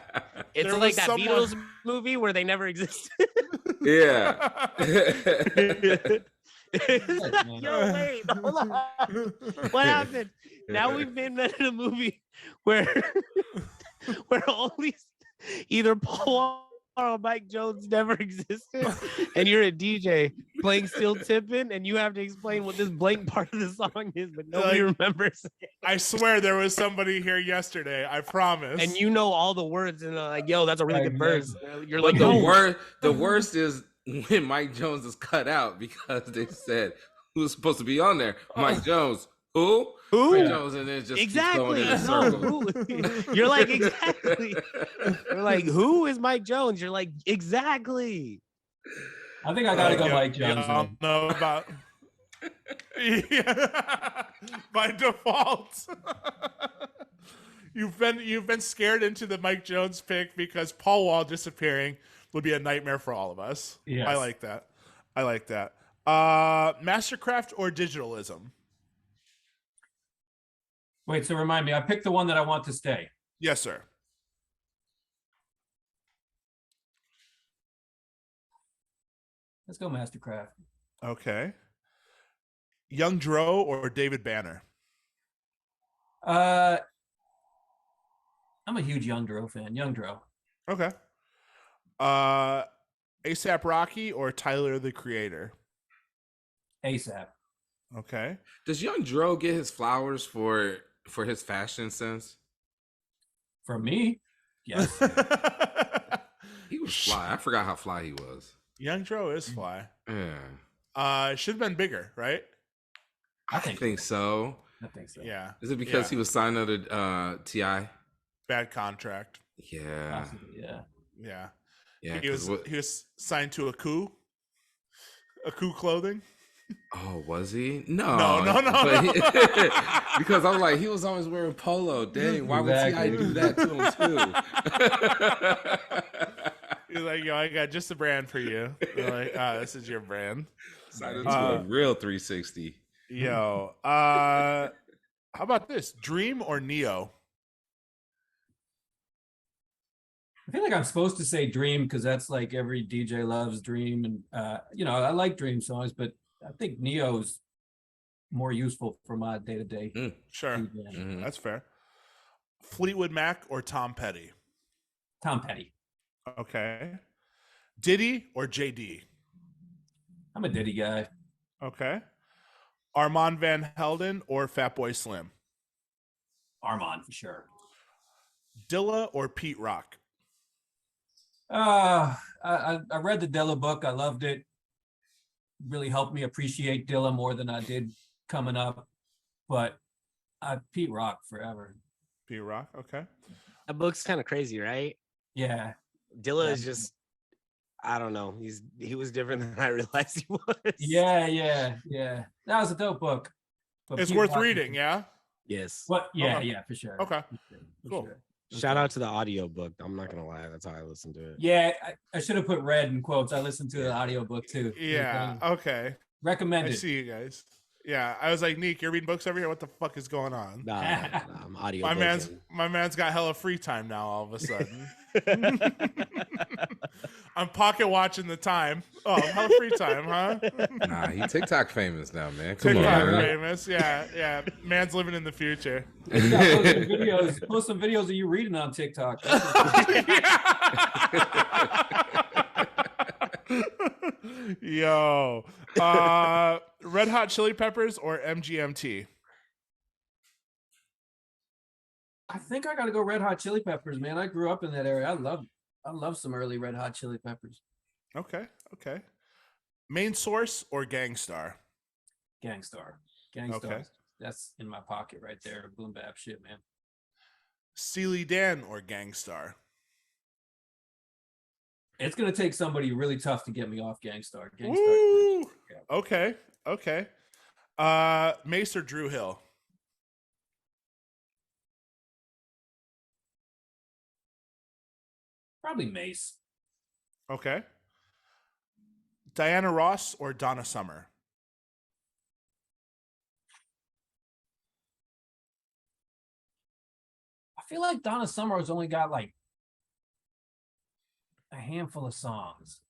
It's there like that Beatles movie where they never existed. Yeah. Yo, wait, hold on. What happened? Now we've been in a movie where all these either Paul Wall or Mike Jones never existed, and you're a DJ playing Still Tippin', and you have to explain what this blank part of the song is, but nobody remembers it. I swear there was somebody here yesterday. I promise. And you know all the words, and like, yo, that's a really good verse. You're like, the worst is when Mike Jones is cut out because they said who's supposed to be on there. Mike Jones. Who? Mike Jones, and then just exactly. Going in a circle. You're like, exactly. You're like, who is Mike Jones? You're like, exactly. I think I gotta go Mike Jones. I don't know about by default. You've been scared into the Mike Jones pick because Paul Wall disappearing would be a nightmare for all of us. Yes. I like that. Mastercraft or digitalism? Wait, so remind me, I picked the one that I want to stay. Yes, sir. Let's go Mastercraft. Okay. Young Dro or David Banner? I'm a huge Young Dro fan. Young Dro. Okay. ASAP Rocky or Tyler the Creator? ASAP. Okay. Does Young Dro get his flowers for his fashion sense? For me, yes. He was fly. I forgot how fly he was. Young Dro is fly. Yeah. Should have been bigger, right? I think so. I think so. Yeah. Is it because he was signed under T.I.? Bad contract. Yeah. Possibly, yeah. Yeah. Yeah. He was signed to a coup clothing. Oh, was he? No. No. Because I was like, he was always wearing polo. Dang, why would T.I. do that to him too? He's like, yo, I got just a brand for you. They're like, this is your brand. Signed into a real 360. Yo, how about this? Dream or Neo? I feel like I'm supposed to say Dream because that's like every DJ loves Dream, and I like Dream songs, but I think Neo's more useful for my day to day. Sure, that's fair. Fleetwood Mac or Tom Petty? Tom Petty. Okay. Diddy or JD? I'm a Diddy guy. Okay. Armand Van Helden or Fatboy Slim? Armand for sure. Dilla or Pete Rock? I read the Dilla book. I loved it. Really helped me appreciate Dilla more than I did coming up. But Pete Rock forever. Pete Rock, okay. That book's kind of crazy, right? Yeah. Dilla is just, I don't know. He was different than I realized he was. Yeah. That was a dope book. But it's worth reading, yeah? Yes. What? Yeah, for sure. Okay. For cool. Sure. Shout out to the audio book. I'm not gonna lie, that's how I listened to it. Yeah, I should have put read in quotes. I listened to the audiobook too. Yeah, okay. Recommended. I see you guys. Yeah, I was like, Neek, you're reading books over here? What the fuck is going on? Nah, I'm audio. My man's got hella free time now all of a sudden. I'm pocket watching the time. Oh, hella free time, huh? Nah, he TikTok famous now, man. Come TikTok on, man. famous. Yeah. Man's living in the future. Post some videos of you reading on TikTok. Yo, Red Hot Chili Peppers or MGMT? I think I gotta go Red Hot Chili Peppers, man. I grew up in that area. I love some early Red Hot Chili Peppers. Okay. Main Source or Gangstar? Gangstar. Okay. That's in my pocket right there. Boom bap shit, man. Steely Dan or Gangstar? It's gonna take somebody really tough to get me off Gangstar. Woo! Okay. Mace or Drew Hill? Probably Mace. Okay. Diana Ross or Donna Summer? I feel like Donna Summer has only got like a handful of songs.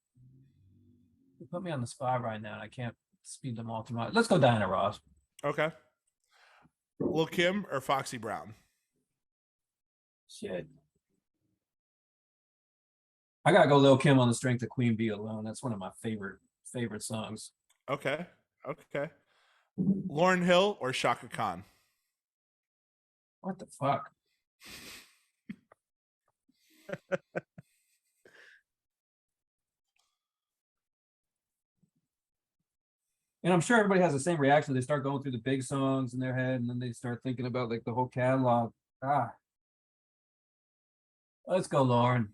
You put me on the spot right now, and I can't speed them all too much. Let's go Diana Ross. Okay. Lil' Kim or Foxy Brown? Shit. I gotta go Lil' Kim on the strength of Queen Bee alone. That's one of my favorite songs. Okay. Lauryn Hill or Shaka Khan? What the fuck? And I'm sure everybody has the same reaction. They start going through the big songs in their head, and then they start thinking about like the whole catalog. Let's go, Lauren.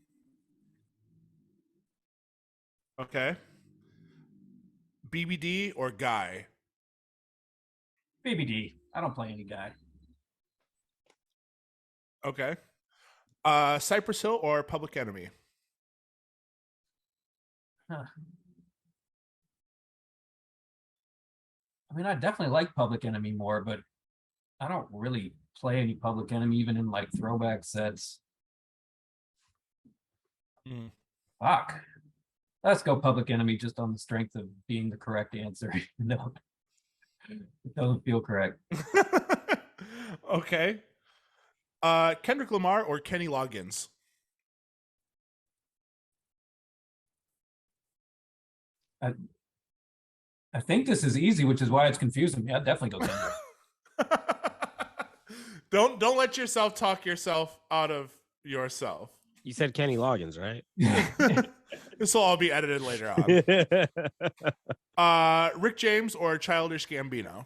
Okay. BBD or Guy? BBD. I don't play any Guy. Okay. Cypress Hill or Public Enemy? Huh. I mean, I definitely like Public Enemy more, but I don't really play any Public Enemy, even in like throwback sets. Fuck. Let's go Public Enemy just on the strength of being the correct answer. No, it doesn't feel correct. Okay. Kendrick Lamar or Kenny Loggins? I think this is easy, which is why it's confusing me. I'd definitely go Kendrick. Don't let yourself talk yourself out of yourself. You said Kenny Loggins, right? This will all be edited later on. Rick James or Childish Gambino?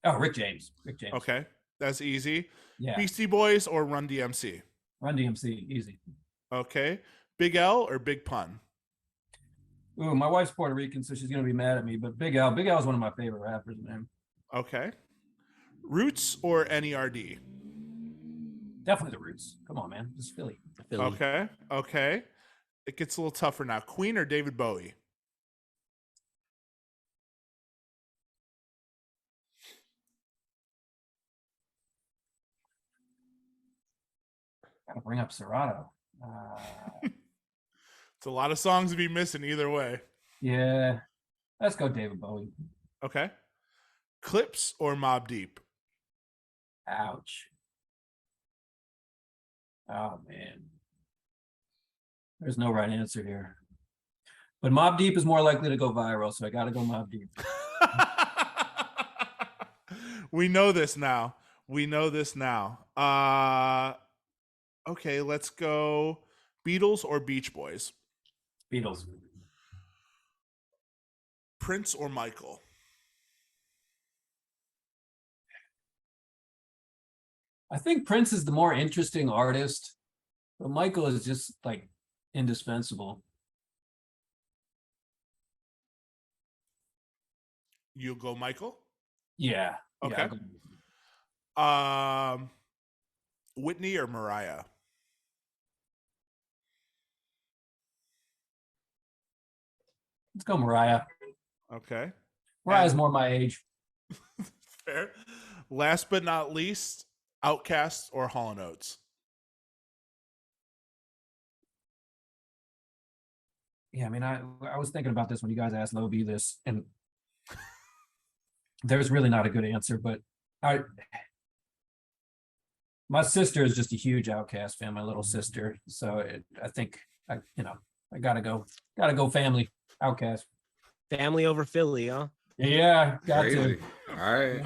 Oh, Rick James. Rick James. Okay, that's easy. Yeah. Beastie Boys or Run DMC? Run DMC, easy. Okay. Big L or Big Pun? Ooh, my wife's Puerto Rican, so she's gonna be mad at me. But Big L is one of my favorite rappers, man. Okay. Roots or NERD? Definitely the Roots. Come on, man. It's Philly. Okay. Okay. It gets a little tougher now. Queen or David Bowie? Gotta bring up Serato. It's a lot of songs to be missing either way. Yeah. Let's go David Bowie. Okay. Clips or Mobb Deep? Ouch. Oh, man. There's no right answer here. But Mobb Deep is more likely to go viral, so I got to go Mobb Deep. We know this now. Okay, let's go Beatles or Beach Boys? Beatles. Prince or Michael? I think Prince is the more interesting artist, but Michael is just like indispensable. You'll go Michael? Yeah. Okay. Yeah, Whitney or Mariah? let's go Mariah. Okay. Mariah's more my age. Fair. Last but not least, Outkast or Hall & Oates? Yeah, I mean, I was thinking about this when you guys asked Lobi this, and there's really not a good answer, but my sister is just a huge Outkast fan, my little sister. So I think I gotta go family, Outkast. Family over Philly, huh? Yeah, got Crazy. to. All right.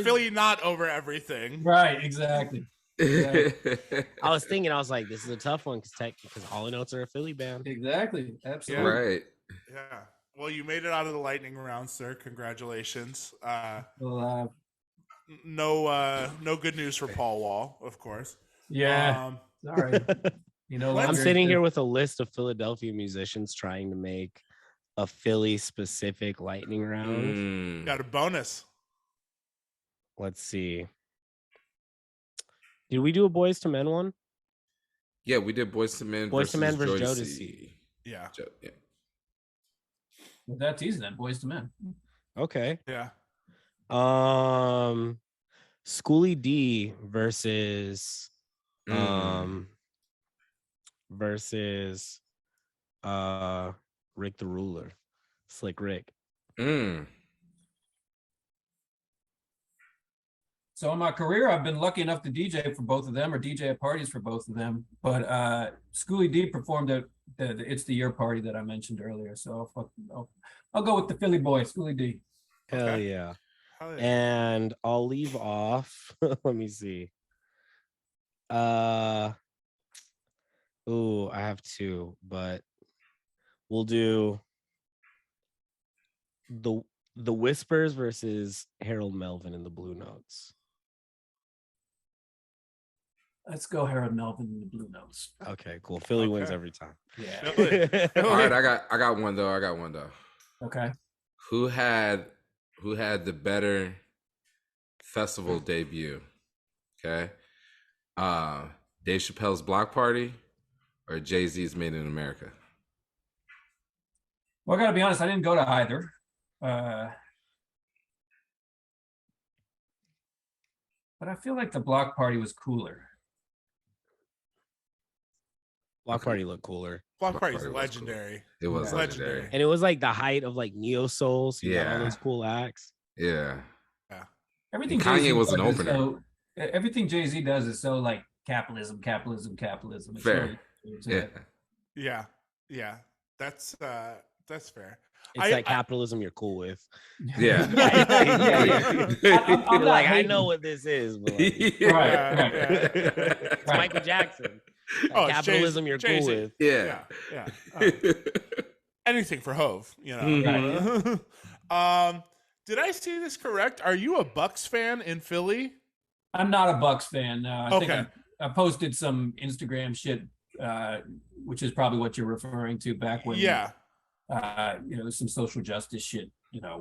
Philly not over everything. Right, exactly. I was thinking, I was like, this is a tough one because Hall & Oates are a Philly band. Exactly. Absolutely. Right. Yeah. Well, you made it out of the lightning round, sir. Congratulations. Well, No good news for Paul Wall, of course. yeah. Sorry. I'm sitting here with a list of Philadelphia musicians trying to make a Philly specific lightning round. Got a bonus. Let's see. Did we do a Boys to Men one? Yeah, we did Boys to Men Boys to Men versus Jodeci. Yeah. Yeah. Well, that's easy then. Boys to Men. Okay. Yeah. Schoolie D versus Rick the Ruler. Slick Rick. So in my career, I've been lucky enough to DJ for both of them or DJ at parties for both of them. But Schoolie D performed at the It's the Year party that I mentioned earlier. So I'll go with the Philly boy, Schoolie D. Hell yeah. And I'll leave off. Let me see. I have two, but we'll do the Whispers versus Harold Melvin and the Blue Notes. Let's go Harold Melvin and the Blue Notes. Okay, cool. Philly wins every time. Yeah. All right, I got one though. Okay. Who had the better festival debut? Okay. Dave Chappelle's Block Party or Jay-Z's Made in America? Well, I gotta be honest, I didn't go to either. but I feel like the Block Party was cooler. Block Party looked cooler. Block Party's Party was legendary. It was Yeah. legendary. And it was like the height of like neo soul. So you got all Yeah. those cool acts. Yeah. Everything And Kanye Jay-Z was an does is opener. everything Jay-Z does is so like capitalism. It's Fair. really- Yeah. Yeah. That's fair. It's like capitalism you're cool with. Yeah. I'm You're not like, I hating. know what this is. But like, Right. it's Michael Jackson. Oh, it's Capitalism you're cool Jay-Z. with. Yeah. Anything for Hove, you know. Mhm. Did I see this correct? Are you a Bucks fan in Philly? I'm not a Bucks fan. No, I think Okay. I posted some Instagram shit, which is probably what you're referring to back when, some social justice shit,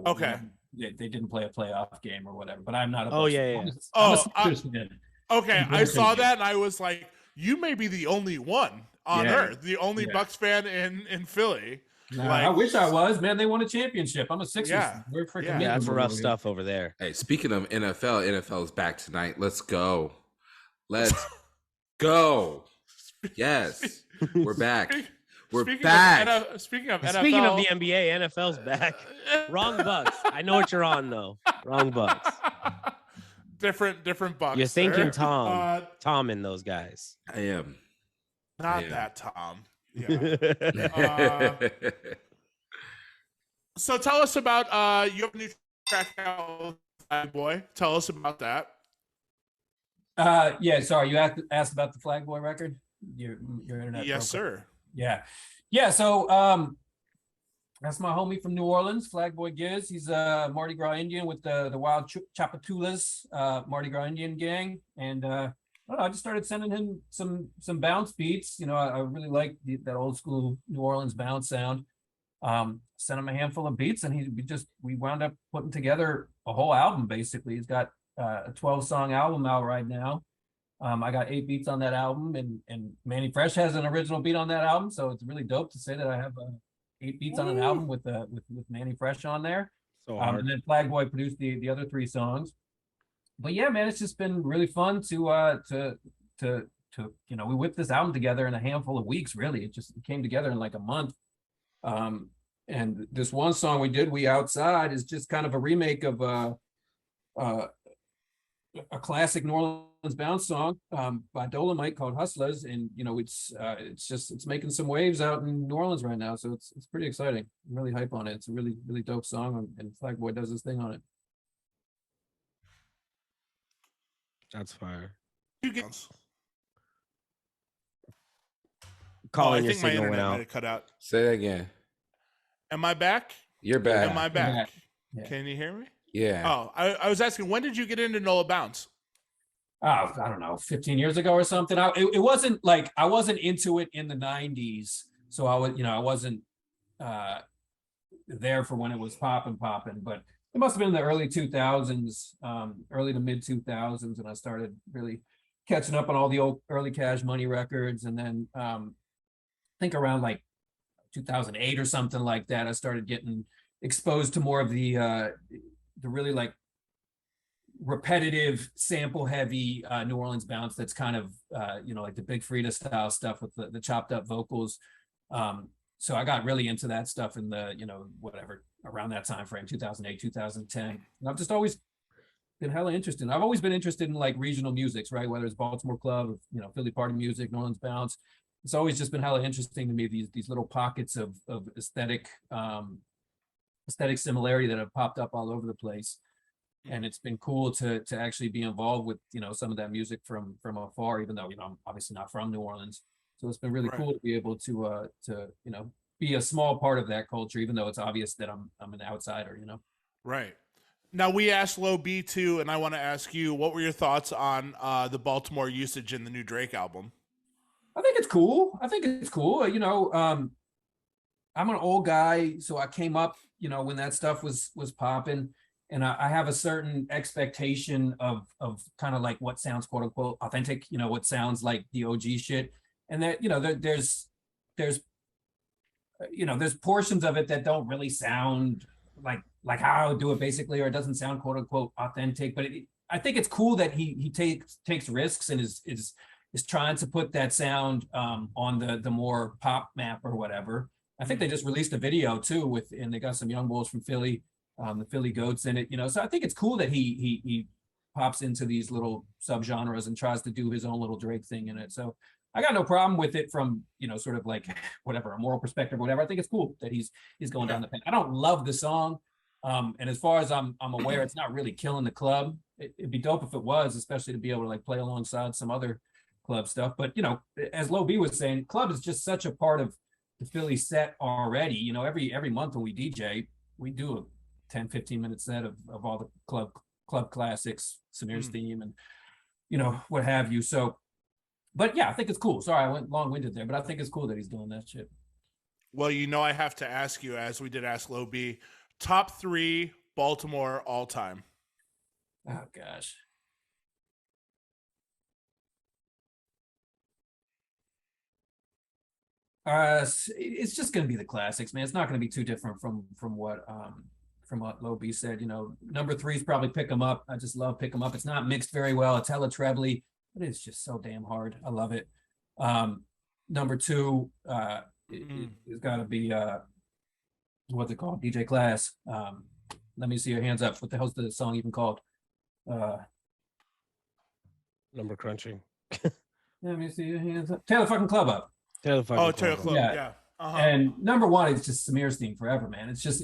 Okay. They didn't play a playoff game or whatever, but I'm not a Oh, Bucks yeah, fan. yeah. I'm a Sixers fan. Okay, In I saw Brooklyn. that and I was like, you may be the only one on Yeah. earth, the only Yeah. Bucks fan in Philly. No, Like- I wish I was, man. They won a championship. I'm a Sixers. Yeah. fan. We're freaking Yeah, Yeah, that's miserable rough over here. stuff over there. Hey, speaking of NFL, NFL's back tonight. Let's go. Let's go. Yes, we're back. We're back. Speaking of NFL, Speaking of the NBA, NFL's back. Wrong Bucks. I know what you're on though. Wrong Bucks. different Bucks. You're thinking there. Tom. Tom and those guys. I am. Not Yeah. that Tom. Yeah. So tell us about you have a new track out, Flag Boy. Tell us about that. Yeah, sorry, you asked about the Flag Boy record? Your internet. Yes, broke up. sir. Yeah. So that's my homie from New Orleans, Flag Boy Giz. He's a Mardi Gras Indian with the Wild Chapatulas Mardi Gras Indian gang, and I don't know, I just started sending him some bounce beats. I really like that old school New Orleans bounce sound. Sent him a handful of beats, and we wound up putting together a whole album. Basically, he's got a 12-song album out right now. I got 8 beats on that album, and Manny Fresh has an original beat on that album, so it's really dope to say that I have 8 beats on an album with Manny Fresh on there. So hard. And then Flag Boy produced the other 3 songs. But yeah, man, it's just been really fun to we whipped this album together in a handful of weeks. Really, it came together in like a month. And this one song we did, "We Outside," is just kind of a remake of a classic New Orleans bounce song by Dolomite called "Hustlers," and it's making some waves out in New Orleans right now. So it's pretty exciting. I'm really hype on it. It's a really really dope song, and Flag Boy does his thing on it. That's fire. You get. Calling I your think my signal internet went might out. have cut out. Say that again. Am I back? You're back. Am I back? Yeah. Can you hear me? Yeah. Oh, I was asking, when did you get into Nola Bounce? Oh, I don't know, 15 years ago or something. It wasn't like I wasn't into it in the 90s, so I wasn't there for when it was popping, but it must have been in the early 2000s, early to mid 2000s, and I started really catching up on all the old early Cash Money records, and then I think around like 2008 or something like that, I started getting exposed to more of the really like repetitive, sample heavy New Orleans bounce that's kind of like the Big Frida style stuff with the chopped up vocals. So I got really into that stuff in the whatever around that time frame, 2008, 2010. And I've just always been hella interested. I've always been interested in like regional musics, right? Whether it's Baltimore club, Philly party music, New Orleans bounce. It's always just been hella interesting to me, these little pockets of aesthetic similarity that have popped up all over the place. And it's been cool to actually be involved with some of that music from afar, even though I'm obviously not from New Orleans. So it's been really cool to be able to be a small part of that culture, even though it's obvious that I'm an outsider. Right. Now we asked Low B too, and I want to ask you, what were your thoughts on the Baltimore usage in the new Drake album? I think it's cool. I'm an old guy, so I came up, when that stuff was popping, and I have a certain expectation of kind of like what sounds quote unquote authentic, what sounds like the OG shit, and that there's portions of it that don't really sound like how I would do it basically, or it doesn't sound quote unquote authentic, but I think it's cool that he takes risks and is trying to put that sound on the more pop map or whatever. I think they just released a video too and they got some young bulls from Philly, the Philly Goats in it, you know. So I think it's cool that he pops into these little subgenres and tries to do his own little Drake thing in it. So I got no problem with it from, you know, sort of like whatever, a moral perspective or whatever. I think it's cool that he's going down the path. I don't love the song. And as far as I'm aware, it's not really killing the club. It'd be dope if it was, especially to be able to like play alongside some other club stuff. But, you know, as Low B was saying, club is just such a part of the Philly set already. You know, every month when we DJ, we do a 10-15 minute set of all the club classics, Samir's theme, and, you know, what have you. So, but yeah, I think it's cool. Sorry, I went long-winded there, but I think it's cool that he's doing that shit. Well, you know, I have to ask you, as we did ask Low B, top 3 Baltimore all time. Oh gosh. It's just going to be the classics, man. It's not going to be too different from what Low B said. You know, number 3 is probably Pick 'Em Up. I just love Pick 'Em Up. It's not mixed very well. It's hella trebly, but it's just so damn hard. I love it. Number 2, it's got to be what's it called? DJ Class. Let Me See Your Hands Up. What the hell's the song even called? Number crunching. Let me see your hands up. Tear the fucking club up. Taylor Club. Yeah. And number 1 is just Samir's theme forever, man. It's just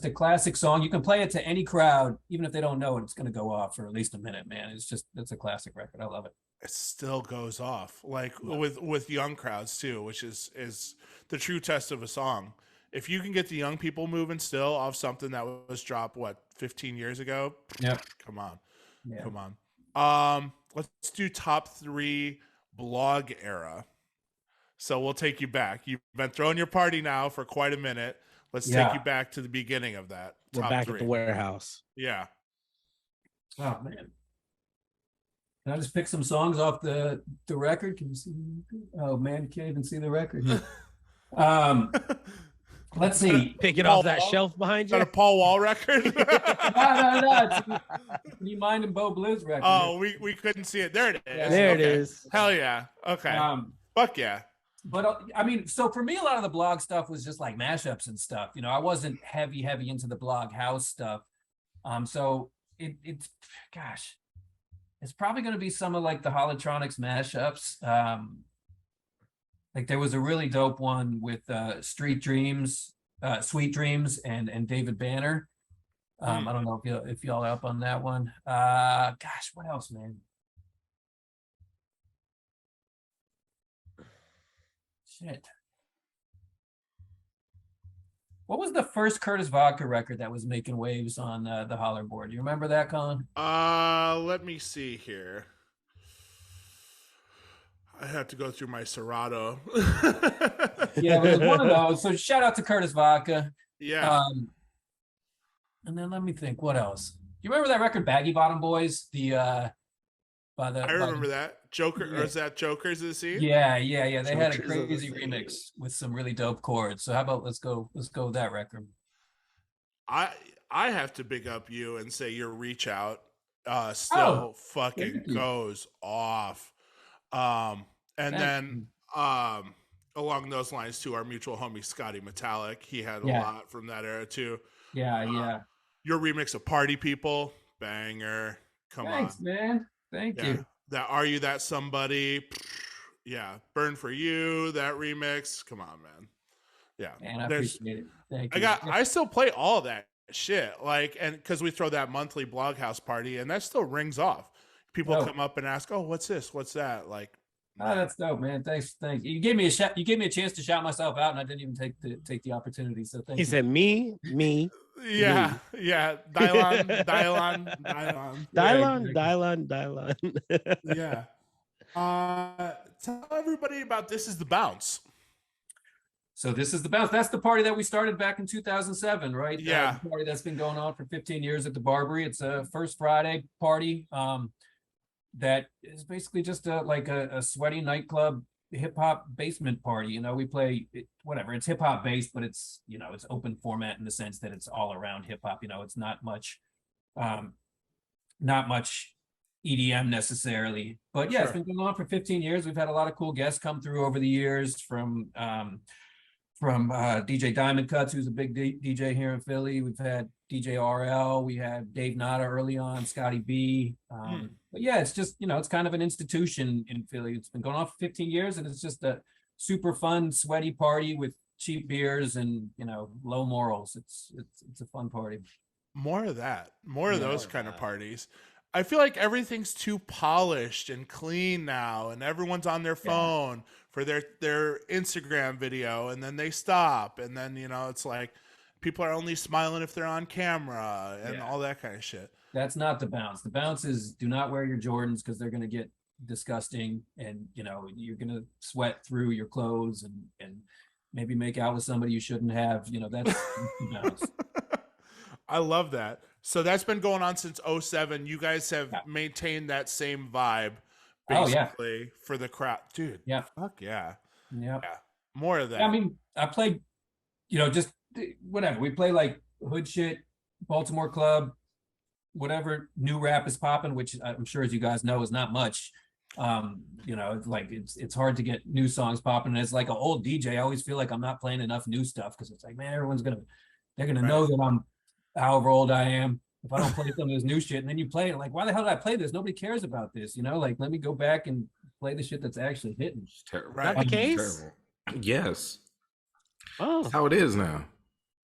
a classic song. You can play it to any crowd, even if they don't know it, it's going to go off for at least a minute, man. It's a classic record. I love it. It still goes off, like with young crowds too, which is the true test of a song. If you can get the young people moving still off something that was dropped 15 years ago, yeah, come on. Let's do top 3 blog era. So we'll take you back. You've been throwing your party now for quite a minute. Let's take you back to the beginning of that. We're back 3. At the warehouse. Yeah. Oh man. Can I just pick some songs off the record? Can you see? Oh man, you can't even see the record. Let's see. Pick it off that shelf behind you. Is that a Paul Wall record? No. EMYND and Bo Blizz record. Oh, we couldn't see it. There it is. Yeah. There it is. Hell yeah. Okay. Fuck yeah. But I mean, so for me, a lot of the blog stuff was just like mashups and stuff. You know, I wasn't heavy into the blog house stuff. So it's gosh, it's probably going to be some of like the Holotronics mashups. Like there was a really dope one with Sweet Dreams, and David Banner. I don't know if y'all are up on that one. Gosh, what else, man? Shit. What was the first Curtis Vodka record that was making waves on the holler board? Do you remember that, Colin? Let me see here. I have to go through my Serato. Yeah, it was one of those. So shout out to Curtis Vodka. Yeah. And then let me think, what else? You remember that record, Baggy Bottom Boys? I remember that. Joker, or is that Jokers of the Sea? Yeah. They had a crazy remix with some really dope chords. So how about let's go with that record. I have to big up you and say your Reach Out still fucking goes off. And then along those lines too, our mutual homie Scotty Metallic, he had a lot from that era too. Yeah. Your remix of Party People, banger. Thanks, man. Thank you. That Are You That Somebody? Yeah. Burn For You, that remix. Come on, man. Yeah. Man, I appreciate it. Thank you. I still play all that shit. Like, and because we throw that monthly Bloghouse party and that still rings off. People come up and ask, "Oh, what's this? What's that?" Like, that's dope, man. Thanks. You gave me a shot. You gave me a chance to shout myself out, and I didn't even take the opportunity. So thank you. He said, "Me." Yeah. Dial on. Yeah. Tell everybody about This Is the Bounce. So This Is the Bounce. That's the party that we started back in 2007, right? Yeah. The party that's been going on for 15 years at the Barbary. It's a first Friday party that is basically just a sweaty nightclub hip hop basement party. You know, we play whatever. It's hip hop based, but it's, you know, it's open format in the sense that it's all around hip hop. You know, it's not much not much EDM necessarily, but yeah, it's been going on for 15 years. We've had a lot of cool guests come through over the years from DJ Diamond Cuts, who's a big DJ here in Philly. We've had DJ RL, we had Dave Nada early on, Scotty B. But yeah, it's just, it's kind of an institution in Philly. It's been going on for 15 years, and it's just a super fun, sweaty party with cheap beers and, low morals. It's a fun party. More of that, more of those kind of parties. I feel like everything's too polished and clean now, and everyone's on their phone for their Instagram video, and then they stop, and then it's like people are only smiling if they're on camera and all that kind of shit. That's not the bounce. The bounce is do not wear your Jordans because they're going to get disgusting, and you're going to sweat through your clothes and maybe make out with somebody you shouldn't have. That's the bounce. I love that. So that's been going on since 2007. You guys have maintained that same vibe, basically, for the crowd. Dude, fuck yeah. More of that. I mean, I played, just whatever. We play like hood shit, Baltimore club, whatever new rap is popping, which I'm sure, as you guys know, is not much. Like it's hard to get new songs popping. And as like an old DJ, I always feel like I'm not playing enough new stuff because it's like, man, they're gonna know that I'm however old I am if I don't play some of this new shit. And then you play it like, why the hell did I play this? Nobody cares about this, like, let me go back and play the shit that's actually hitting. It's terrible. Right. That the case? Terrible. Yes. Oh, that's how it is now.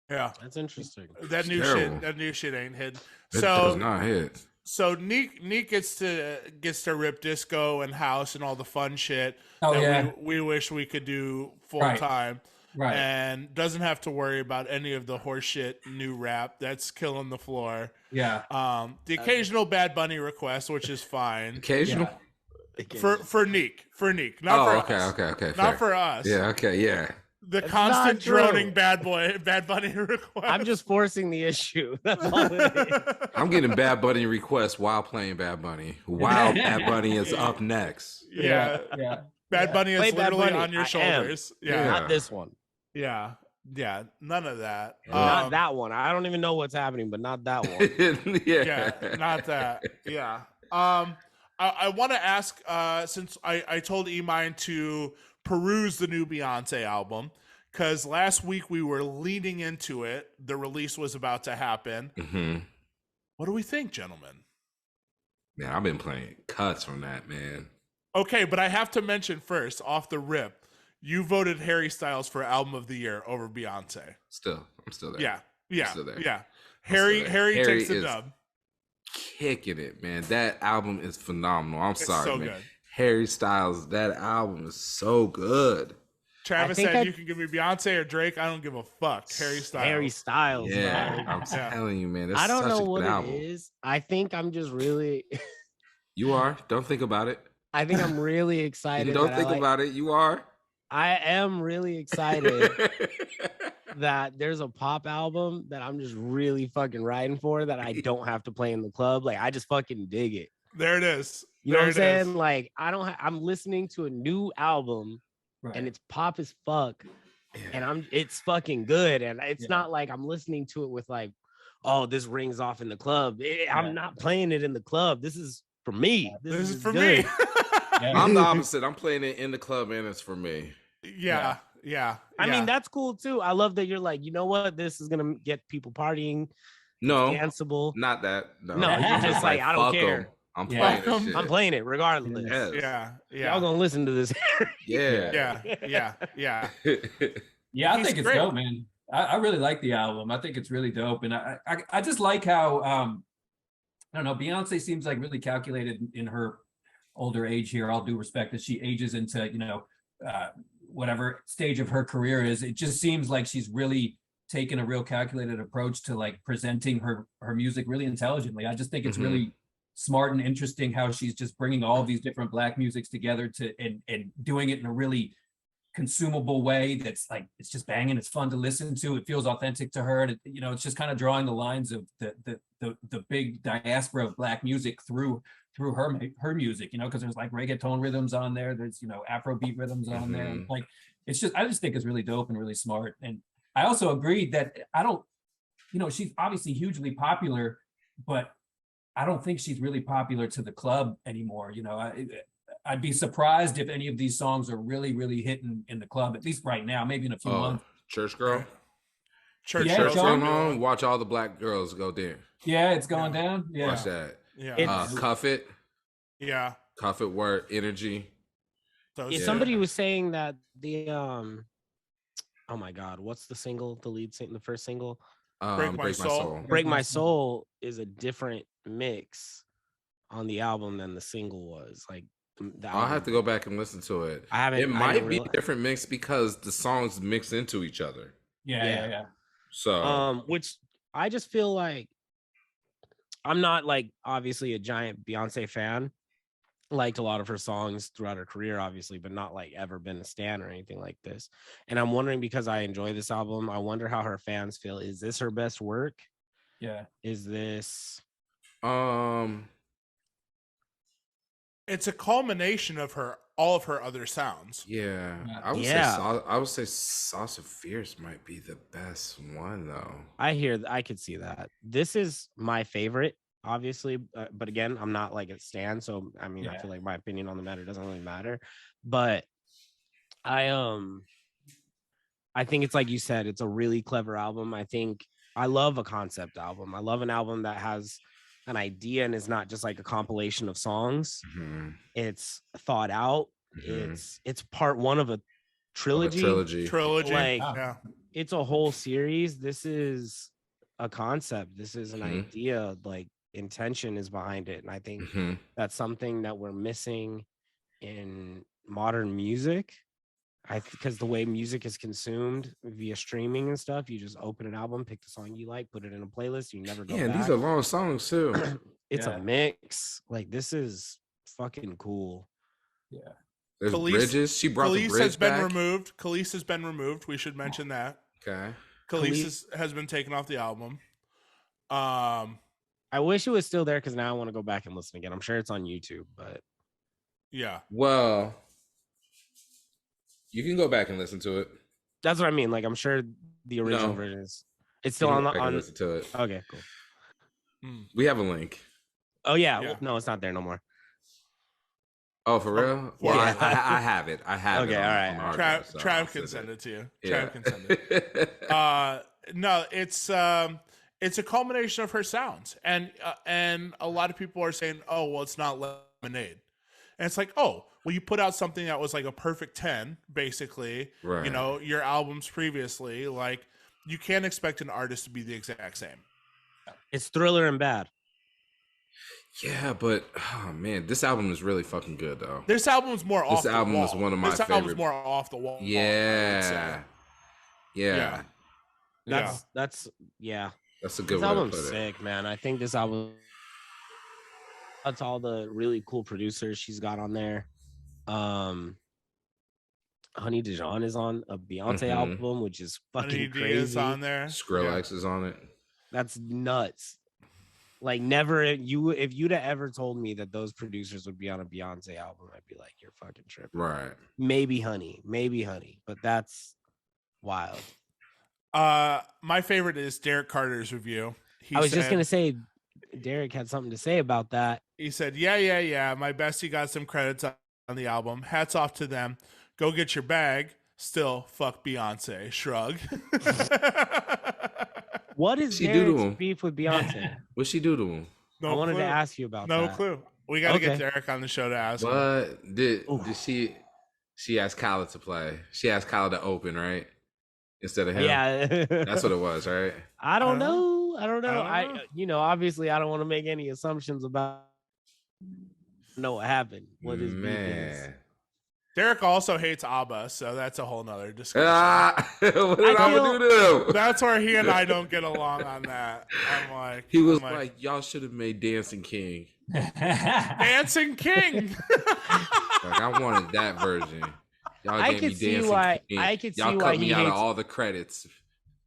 Yeah, that's interesting. That new shit ain't hit. It does not hit. So Neek gets to rip disco and house and all the fun shit we wish we could do full time. Right. And doesn't have to worry about any of the horseshit new rap that's killing the floor. Yeah. The occasional Bad Bunny request, which is fine. Occasional? Yeah. For Neek. Not for us. Okay. Not fair. For us. Yeah, okay, yeah. The constant droning Bad Bunny request. I'm just forcing the issue. That's all it is. I'm getting Bad Bunny requests while playing Bad Bunny. While Bad Bunny is up next. Yeah. Bad Bunny is literally on your shoulders. Yeah. Not this one. Yeah, none of that. Not that one. I don't even know what's happening, but not that one. Yeah, not that. Yeah. I want to ask, since I told EMYND to peruse the new Beyonce album, because last week we were leading into it. The release was about to happen. Mm-hmm. What do we think, gentlemen? Man, I've been playing cuts from that, man. Okay, but I have to mention first, off the rip, you voted Harry Styles for Album of the Year over Beyonce. I'm still there. Yeah. I'm still there. Yeah. Harry takes the dub. Kicking it, man. That album is phenomenal. I'm sorry, so man. Good. Harry Styles, that album is so good. Travis said you can give me Beyonce or Drake. I don't give a fuck. Harry Styles. Yeah, man. I'm telling you, man. I don't know what it is. I think I'm just really. You are. Don't think about it. I think I'm really excited. You don't think about it. You are. I am really excited that there's a pop album that I'm just really fucking riding for that I don't have to play in the club. Like, I just fucking dig it. There it is. You know what I'm saying? Like, I'm listening to a new album and it's pop as fuck and it's fucking good. And it's not like I'm listening to it with like, oh, this rings off in the club. I'm not playing it in the club. This is for me. This is for good. Me. I'm the opposite. I'm playing it in the club and it's for me. Yeah. I mean, that's cool too. I love that you're like, you know what? This is gonna get people partying. No, danceable. Not that. No, you're just like, I don't care. I'm playing it. I'm playing it regardless. Yeah. Y'all gonna listen to this. Yeah. Yeah, I think it's dope, man. I really like the album. I think it's really dope. And I just like how I don't know, Beyonce seems like really calculated in her older age here, all due respect, as she ages into, whatever stage of her career is. It just seems like she's really taken a real calculated approach to like presenting her music really intelligently. I just think it's really smart and interesting how she's just bringing all these different Black musics together and doing it in a really consumable way that's like, it's just banging, it's fun to listen to, it feels authentic to her, and it's just kind of drawing the lines of the big diaspora of Black music through her music, because there's like reggaeton rhythms on there, there's Afrobeat rhythms on there, like I just think it's really dope and really smart. And I also agree that I don't, she's obviously hugely popular, but I don't think she's really popular to the club anymore. You know, I'd be surprised if any of these songs are really, really hitting in the club, at least right now, maybe in a few months. Church Girl. Church Yeah, Church John? Girl on. Watch all the black girls go there. Yeah, it's going down. Yeah. Watch that. Yeah. Cuff It. Yeah. Cuff It. Word. Energy. Somebody was saying that the oh my god, what's the single? The first single. Break My Soul. Break My Soul is a different mix on the album than the single was. Like, I'll have to go back and listen to it. It might be a different mix because the songs mix into each other. Yeah. So, which I just feel like I'm not like obviously a giant Beyonce fan. Liked a lot of her songs throughout her career, obviously, but not like ever been a stan or anything like this. And I'm wondering, because I enjoy this album, I wonder how her fans feel. Is this her best work? Yeah. Is this it's a culmination of all of her other sounds. Yeah. I would say Sauce of Fierce might be the best one though. I could see that. This is my favorite, obviously, but again, I'm not like a stan, so I mean, I feel like my opinion on the matter doesn't really matter. But I think it's like you said, it's a really clever album. I love a concept album. I love an album that has an idea and is not just like a compilation of songs. Mm-hmm. It's thought out. Mm-hmm. It's part one of a trilogy. Like, it's a whole series. This is a concept. This is an idea. Like, intention is behind it, and I think that's something that we're missing in modern music. Because the way music is consumed via streaming and stuff, you just open an album, pick the song you like, put it in a playlist, you never go back. These are long songs too. It's a mix. Like, this is fucking cool. Yeah. There's Bridges. She brought the bridge has been back. removed. Khalees has been removed. We should mention that. Okay. Khalees has been taken off the album. I wish it was still there because now I want to go back and listen again. I'm sure it's on YouTube, but yeah. Well, you can go back and listen to it. That's what I mean. Like, I'm sure the original version is. It's still on. Listen to it. Okay, cool. We have a link. Oh yeah. No, it's not there no more. Oh, for real? Well, I have it. I have it. Okay, all right. Trav can send it to you. Trav can send it. No, it's a culmination of her sounds, and a lot of people are saying, "Oh, well, it's not Lemonade," and it's like, "Oh, well, you put out something that was like a perfect 10, basically. Right. You know, your albums previously, like, you can't expect an artist to be the exact same. It's Thriller and Bad. Yeah, but oh man, this album is really fucking good though. This album is more off the wall. This album is one of my favorite. This album is more off the wall. Yeah. That's yeah. That's a good this way album's to put sick, it. man. I think this album. That's all the really cool producers she's got on there. Honey Dijon is on a Beyonce album, which is fucking Honey crazy. is on there. Skrillex is on it. That's nuts. Like, never if you'd have ever told me that those producers would be on a Beyonce album, I'd be like, you're fucking tripping. Right. Maybe Honey, but that's wild. My favorite is Derek Carter's review. I was just gonna say, Derek had something to say about that. He said, yeah. My bestie got some credits on the album. Hats off to them. Go get your bag. Still, fuck Beyonce. Shrug. What is she do to Derek's him? beef with Beyonce? What'd she do to him? I wanted to ask you about that. No clue. We got to get Derek on the show to ask him. What did she asked Khaled to play? She asked Khaled to open, right? Instead of him. Yeah. That's what it was, right? I don't know. Obviously I don't want to make any assumptions about what happened. What is beef is. Derek also hates ABBA, so that's a whole nother discussion. What did ABBA do to him? That's where he and I don't get along on that. I'm like, he was like, y'all should have made Dancing King. Dancing King. Like, I wanted that version. Y'all gave me Dancing King. I could see y'all why cut me he out hates, of all the credits.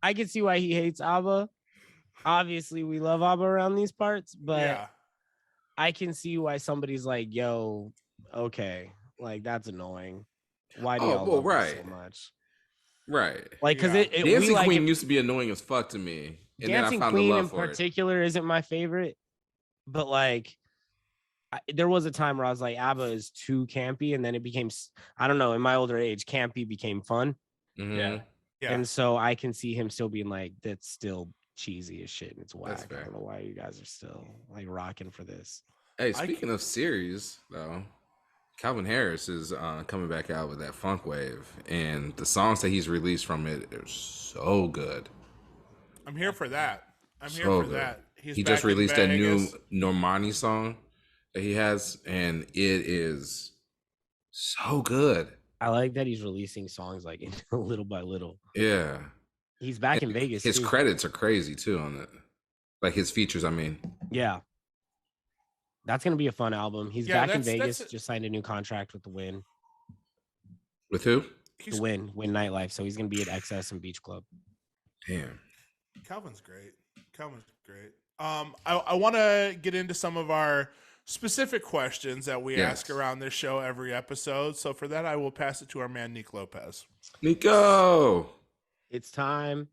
I could see why he hates ABBA. Obviously, we love ABBA around these parts, but I can see why somebody's like, yo, okay. Like, that's annoying. Why do y'all love it so much? Right. Like, because Dancing Queen used to be annoying as fuck to me. And Dancing then I found Queen the love in for particular isn't my favorite. but like there was a time where I was like, ABBA is too campy, and then it became, I don't know, in my older age, campy became fun. Yeah. And so I can see him still being like, that's still cheesy as shit, and it's whack. I don't know why you guys are still like rocking for this. Hey, speaking of series though, Calvin Harris is coming back out with that funk wave, and the songs that he's released from it are so good. I'm here for that. That. He just released that new Normani song that he has, and it is so good. I like that he's releasing songs like little by little. Yeah. He's back in Vegas. His credits are crazy too on it. Like his features, I mean. Yeah. That's going to be a fun album. He's back in Vegas, just signed a new contract with the Win. With who? The Win Nightlife. So he's going to be at XS and Beach Club. Damn. Calvin's great. I want to get into some of our specific questions that we ask around this show every episode. So for that, I will pass it to our man, Nick Lopez. Nico! It's time.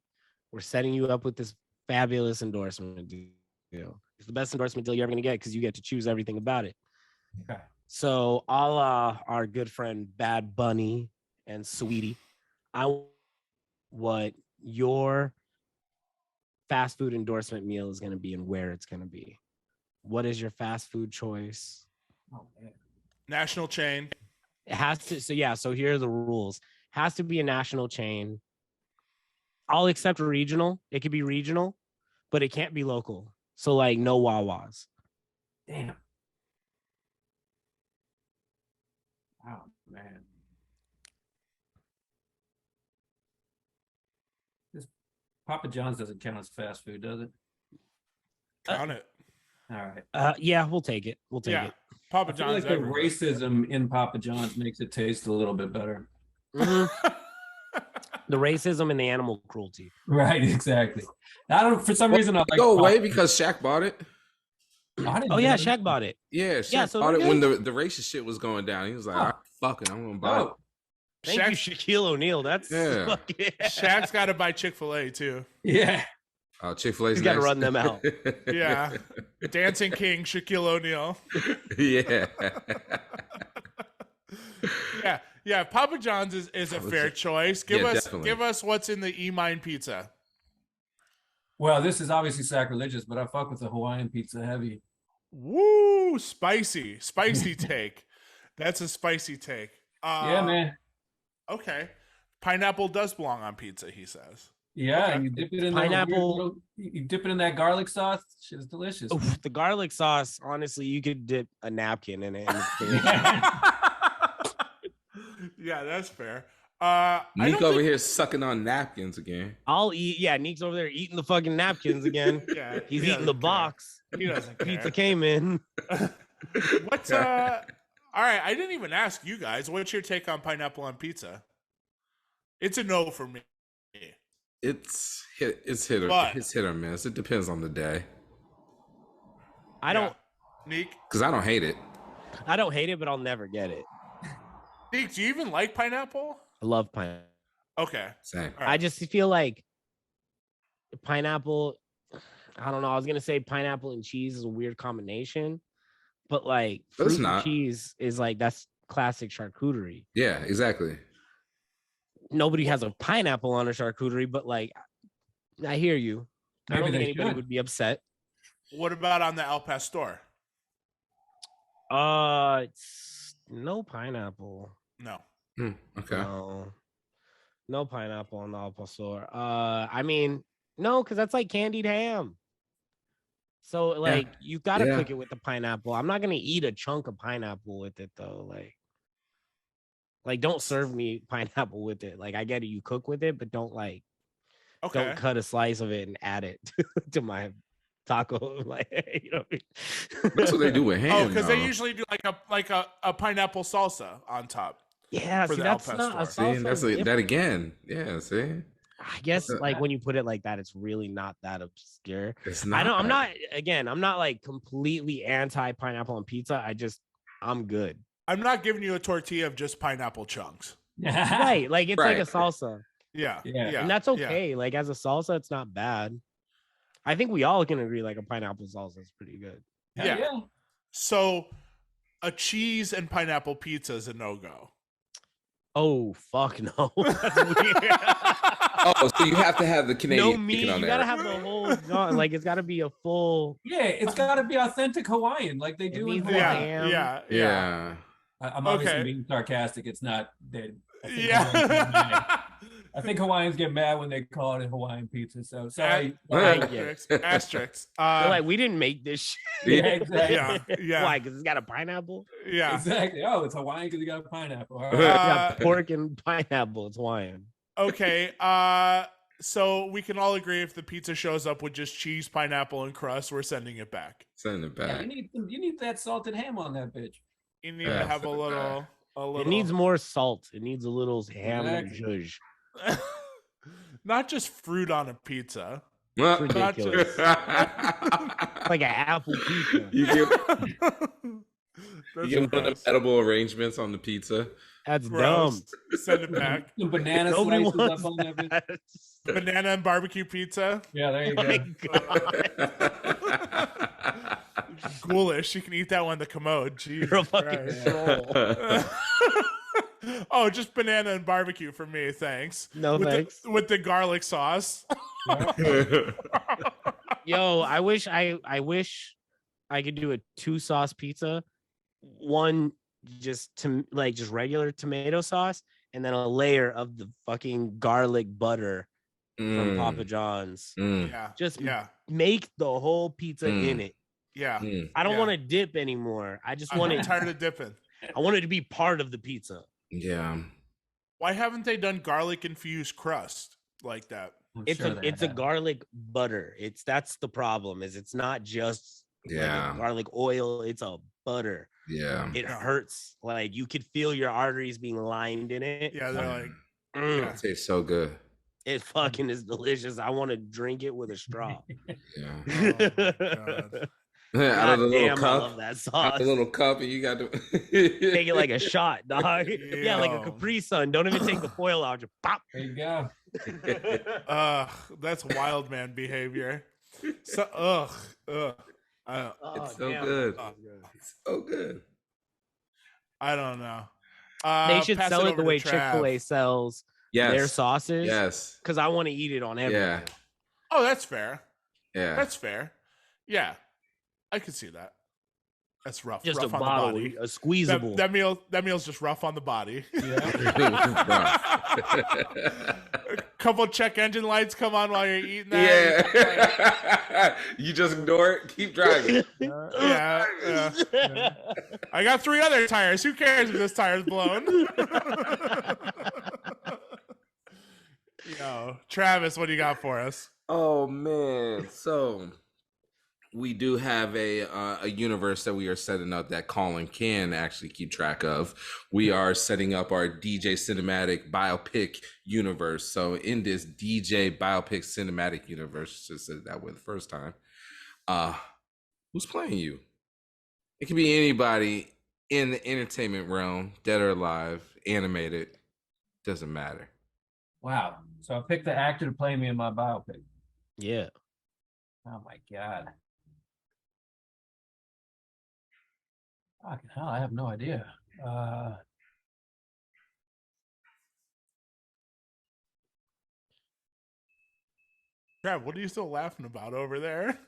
We're setting you up with this fabulous endorsement deal. It's the best endorsement deal you're ever going to get because you get to choose everything about it. Okay. So our good friend Bad Bunny and Sweetie, what your fast food endorsement meal is going to be and where it's going to be. What is your fast food choice? Oh, man. National chain. It has to. So here are the rules. Has to be a national chain. I'll accept regional. It could be regional, but it can't be local. So like no Wawas. Damn. Oh man. This Papa John's doesn't count as fast food, does it? Count it. All right. Yeah, we'll take it. It. Papa I feel John's. like the racism in Papa John's makes it taste a little bit better. Mm-hmm. The racism and the animal cruelty. Right, exactly. I don't. For some reason, I like. Go away because Shaq bought it. Oh yeah, Shaq bought it. Yeah, Shaq bought it when the racist shit was going down. He was like, "Fuck it, I'm gonna buy it." Thank you, Shaquille O'Neal. That's Shaq's got to buy Chick-fil-A too. Yeah. Chick-fil-A's He's got to run them out. Yeah, Dancing King Shaquille O'Neal. Yeah. Yeah, Papa John's is a fair choice. Give us what's in the EMYND pizza. Well, this is obviously sacrilegious, but I fuck with the Hawaiian pizza heavy. Woo, spicy take. That's a spicy take. Yeah, man. Okay, pineapple does belong on pizza, he says. Yeah, okay. And you dip it in pineapple. You dip it in that garlic sauce. Shit is delicious. Oof, the garlic sauce, honestly, you could dip a napkin in it. Yeah, that's fair. Nick over here sucking on napkins again. I'll eat. Yeah, Nick's over there eating the fucking napkins again. Yeah, he's eating the box. He doesn't care. Pizza came in. What's all right, I didn't even ask you guys. What's your take on pineapple on pizza? It's a no for me. It's hit or miss. It depends on the day. I don't. Nick? Because I don't hate it. I don't hate it, but I'll never get it. Nick, do you even like pineapple? I love pineapple. Okay. Same. Right. I just feel like pineapple, I don't know. I was going to say pineapple and cheese is a weird combination, but like fruit and cheese is like, that's classic charcuterie. Yeah, exactly. Nobody has a pineapple on a charcuterie, but like, I hear you. I don't think anybody would be upset. What about on the El Pastor? It's no pineapple. No. Okay. No pineapple on the al pastor. I mean, no, because that's like candied ham. So like you gotta cook it with the pineapple. I'm not gonna eat a chunk of pineapple with it though. Like don't serve me pineapple with it. Like I get it, you cook with it, but don't don't cut a slice of it and add it to my taco. Like you know what I mean? That's what they do with ham. Oh, because they usually do like a pineapple salsa on top. Yeah, see, that's not a salsa. See, that's that again. Yeah, see. I guess like when you put it like that, it's really not that obscure. It's not. I'm not like completely anti pineapple on pizza. I'm good. I'm not giving you a tortilla of just pineapple chunks. Right, like it's like a salsa. Yeah, and that's okay. Like as a salsa, it's not bad. I think we all can agree like a pineapple salsa is pretty good. Yeah. So a cheese and pineapple pizza is a no-go. Oh fuck no! That's weird. Oh, so you have to have the Canadian No meat. chicken on You there. gotta have the whole like it's gotta be a full. Yeah, it's got to be authentic Hawaiian, like they It do in needs the Hawaii. ham. Yeah. I'm obviously Okay. being sarcastic. It's not. I think Hawaiians get mad. Yeah. I think Hawaiians get mad when they call it a Hawaiian pizza. So sorry. Asterisks. They're like, we didn't make this shit. Yeah, exactly. Yeah. Why? Because it's got a pineapple. Yeah. Exactly. Oh, it's Hawaiian because you got a pineapple. All right. Yeah, pork and pineapple. It's Hawaiian. Okay. So we can all agree if the pizza shows up with just cheese, pineapple, and crust, we're sending it back. Send it Yeah, back. you need that salted ham on that bitch. You need to have a little. It needs more salt. It needs a little ham and Exactly. zhuzh. Not just fruit on a pizza. Well, Ridiculous. Like an apple pizza. you get, That's you get one of gross. the edible arrangements on the pizza. That's Gross. dumb. Send it back. Some banana Nobody slices wants up on that bitch. that. Banana and barbecue pizza. Yeah, there you Oh my go. god. Ghoulish. You can eat that one in the commode. Jesus You're a fucking Christ. troll. Oh, just banana and barbecue for me, thanks. No with thanks. with the garlic sauce. Yo, I wish I could do a 2-sauce pizza. One just just regular tomato sauce, and then a layer of the fucking garlic butter from Papa John's. Yeah. Just Yeah. make the whole pizza in it. Yeah. I don't Yeah. want to dip anymore. I just want I'm it. tired of dipping. I want it to be part of the pizza. Yeah. Why haven't they done garlic infused crust like that? I'm It's sure a they it's a have. garlic butter. That's the problem. Is it's not just like Yeah. a garlic oil. It's a butter. Yeah. It hurts. Like you could feel your arteries being lined in it. Yeah, they're like, Mm. It tastes so good. It fucking is delicious. I want to drink it with a straw. Yeah. oh my God. Out of the God little damn, I cup. love that Out sauce. the little cup, and you got to Take it like a shot, dog. Yeah, like a Yo. Capri Sun. Don't even take the foil out. Just pop. There you go. That's wild man behavior. So Oh, It's so damn. good. Oh. It's so good. I don't know. They should Pass sell it over the to way Trav. Chick-fil-A sells Yes. their sauces. Yes. Because I want to eat it on everything. Yeah. Oh, that's fair. Yeah. That's fair. Yeah, I could see that. That's rough. Just rough a on bottle, the body. a squeezable. That meal's just rough on the body. A couple check engine lights come on while you're eating that. Yeah. You just ignore it. Keep driving. Yeah. I got 3 other tires. Who cares if this tire's blown? Yo, Travis, what do you got for us? Oh man. So we do have a universe that we are setting up that Colin can actually keep track of. We are setting up our DJ cinematic biopic universe. So in this DJ biopic cinematic universe, just said that way the first time. Who's playing you? It can be anybody in the entertainment realm, dead or alive, animated, doesn't matter. Wow. So I picked the actor to play me in my biopic. Yeah. Oh my God. Fucking hell, I have no idea. Trav, what are you still laughing about over there?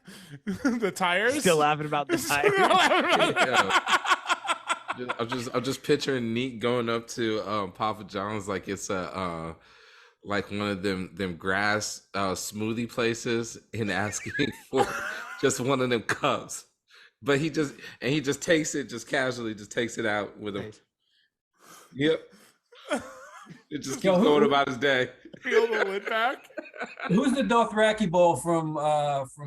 The tires? Still laughing about the Still tires. laughing about I'm just picturing Neat going up to Papa John's like it's a like one of them grass smoothie places and asking for just one of them cups. But he just takes it just casually, just takes it out with him. Yep. It just keeps going about his day. Peel the lid back. Who's the Dothraki bowl from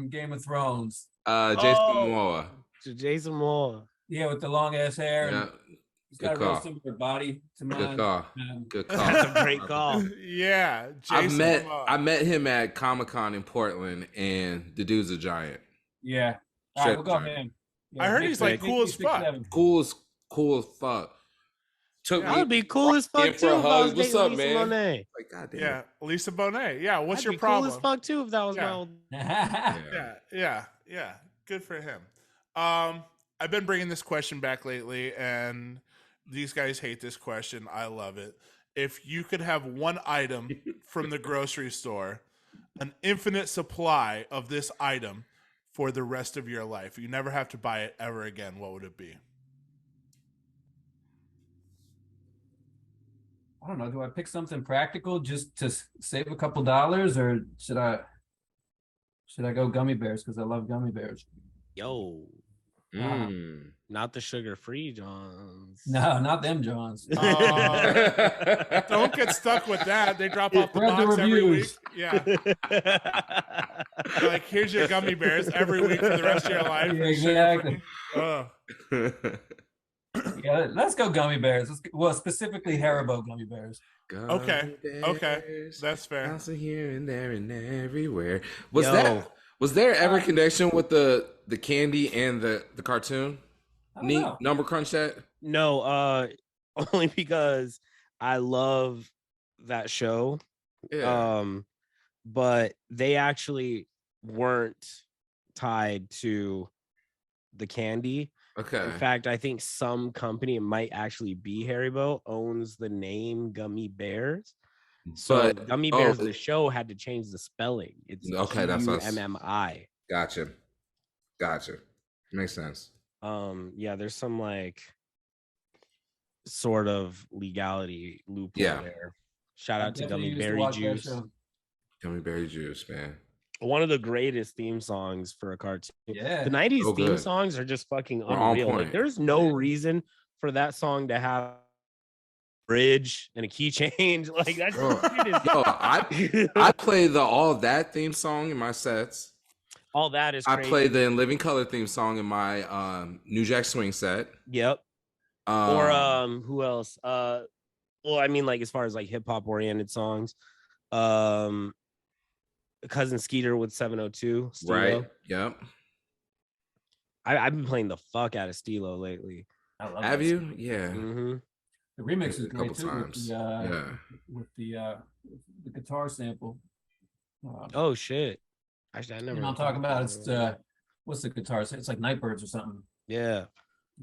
Game of Thrones? Jason Momoa. Jason Moore. Yeah, with the long ass hair. Yeah. And he's got a Good real call. similar body to mine. Good call. Good call. That's a great call. Yeah. I Jason Momoa. met him at Comic-Con in Portland, and the dude's a giant. Yeah. All right, Sure, we'll go giant. him. I heard he's like cool as fuck. Cool as fuck. Took That me would be cool as fuck in too. for a If I was hug. What's dating up, Lisa man? Bonet. like, God damn. Yeah. Lisa Bonet. Yeah. What's That'd your be problem? Cool as fuck too if that was Yeah. my old. Yeah. Good for him. I've been bringing this question back lately, and these guys hate this question. I love it. If you could have one item from the grocery store, an infinite supply of this item for the rest of your life, you never have to buy it ever again, what would it be? I don't know. Do I pick something practical just to save a couple dollars, or should I go gummy bears because I love gummy bears? Yo, not the sugar-free Johns. No, not them Johns. Don't get stuck with that. They drop off the Read the box every week. reviews. Yeah. Like, here's your gummy bears every week for the rest of your life. Yeah, exactly. Ugh. Yeah, let's go gummy bears. Well, specifically Haribo gummy bears. Okay. That's fair. Also here and there and everywhere. Was there ever a connection with the candy and the cartoon? Neat number crunch that? No, only because I love that show. Yeah. But they actually weren't tied to the candy. Okay. In fact, I think some company, it might actually be Haribo, owns the name Gummy Bears. So Gummy Bears, the show, had to change the spelling. It's okay. That's UMMI. Gotcha. Makes sense. Yeah, there's some like sort of legality loophole there. Shout out to Gummy Berry Juice. Gummy Berry Juice, man. One of the greatest theme songs for a cartoon. Yeah. The 90s theme songs are just fucking unreal. Like, there's no reason for that song to have a bridge and a key change. Like, that's I play the All That theme song in my sets. All That is crazy. I play the In Living Color theme song in my New Jack Swing set. Yep. Or who else? Well, I mean, like, as far as like hip hop oriented songs, Cousin Skeeter with 702. Stilo. Right. Yep. I've been playing the fuck out of Stilo lately. I love Have that you? song. Yeah. Mm-hmm. The remix is great too. Times. With the guitar sample. Oh shit! Actually, I never. You know what I'm talking about? It's what's the guitar? It's like Nightbirds or something. Yeah.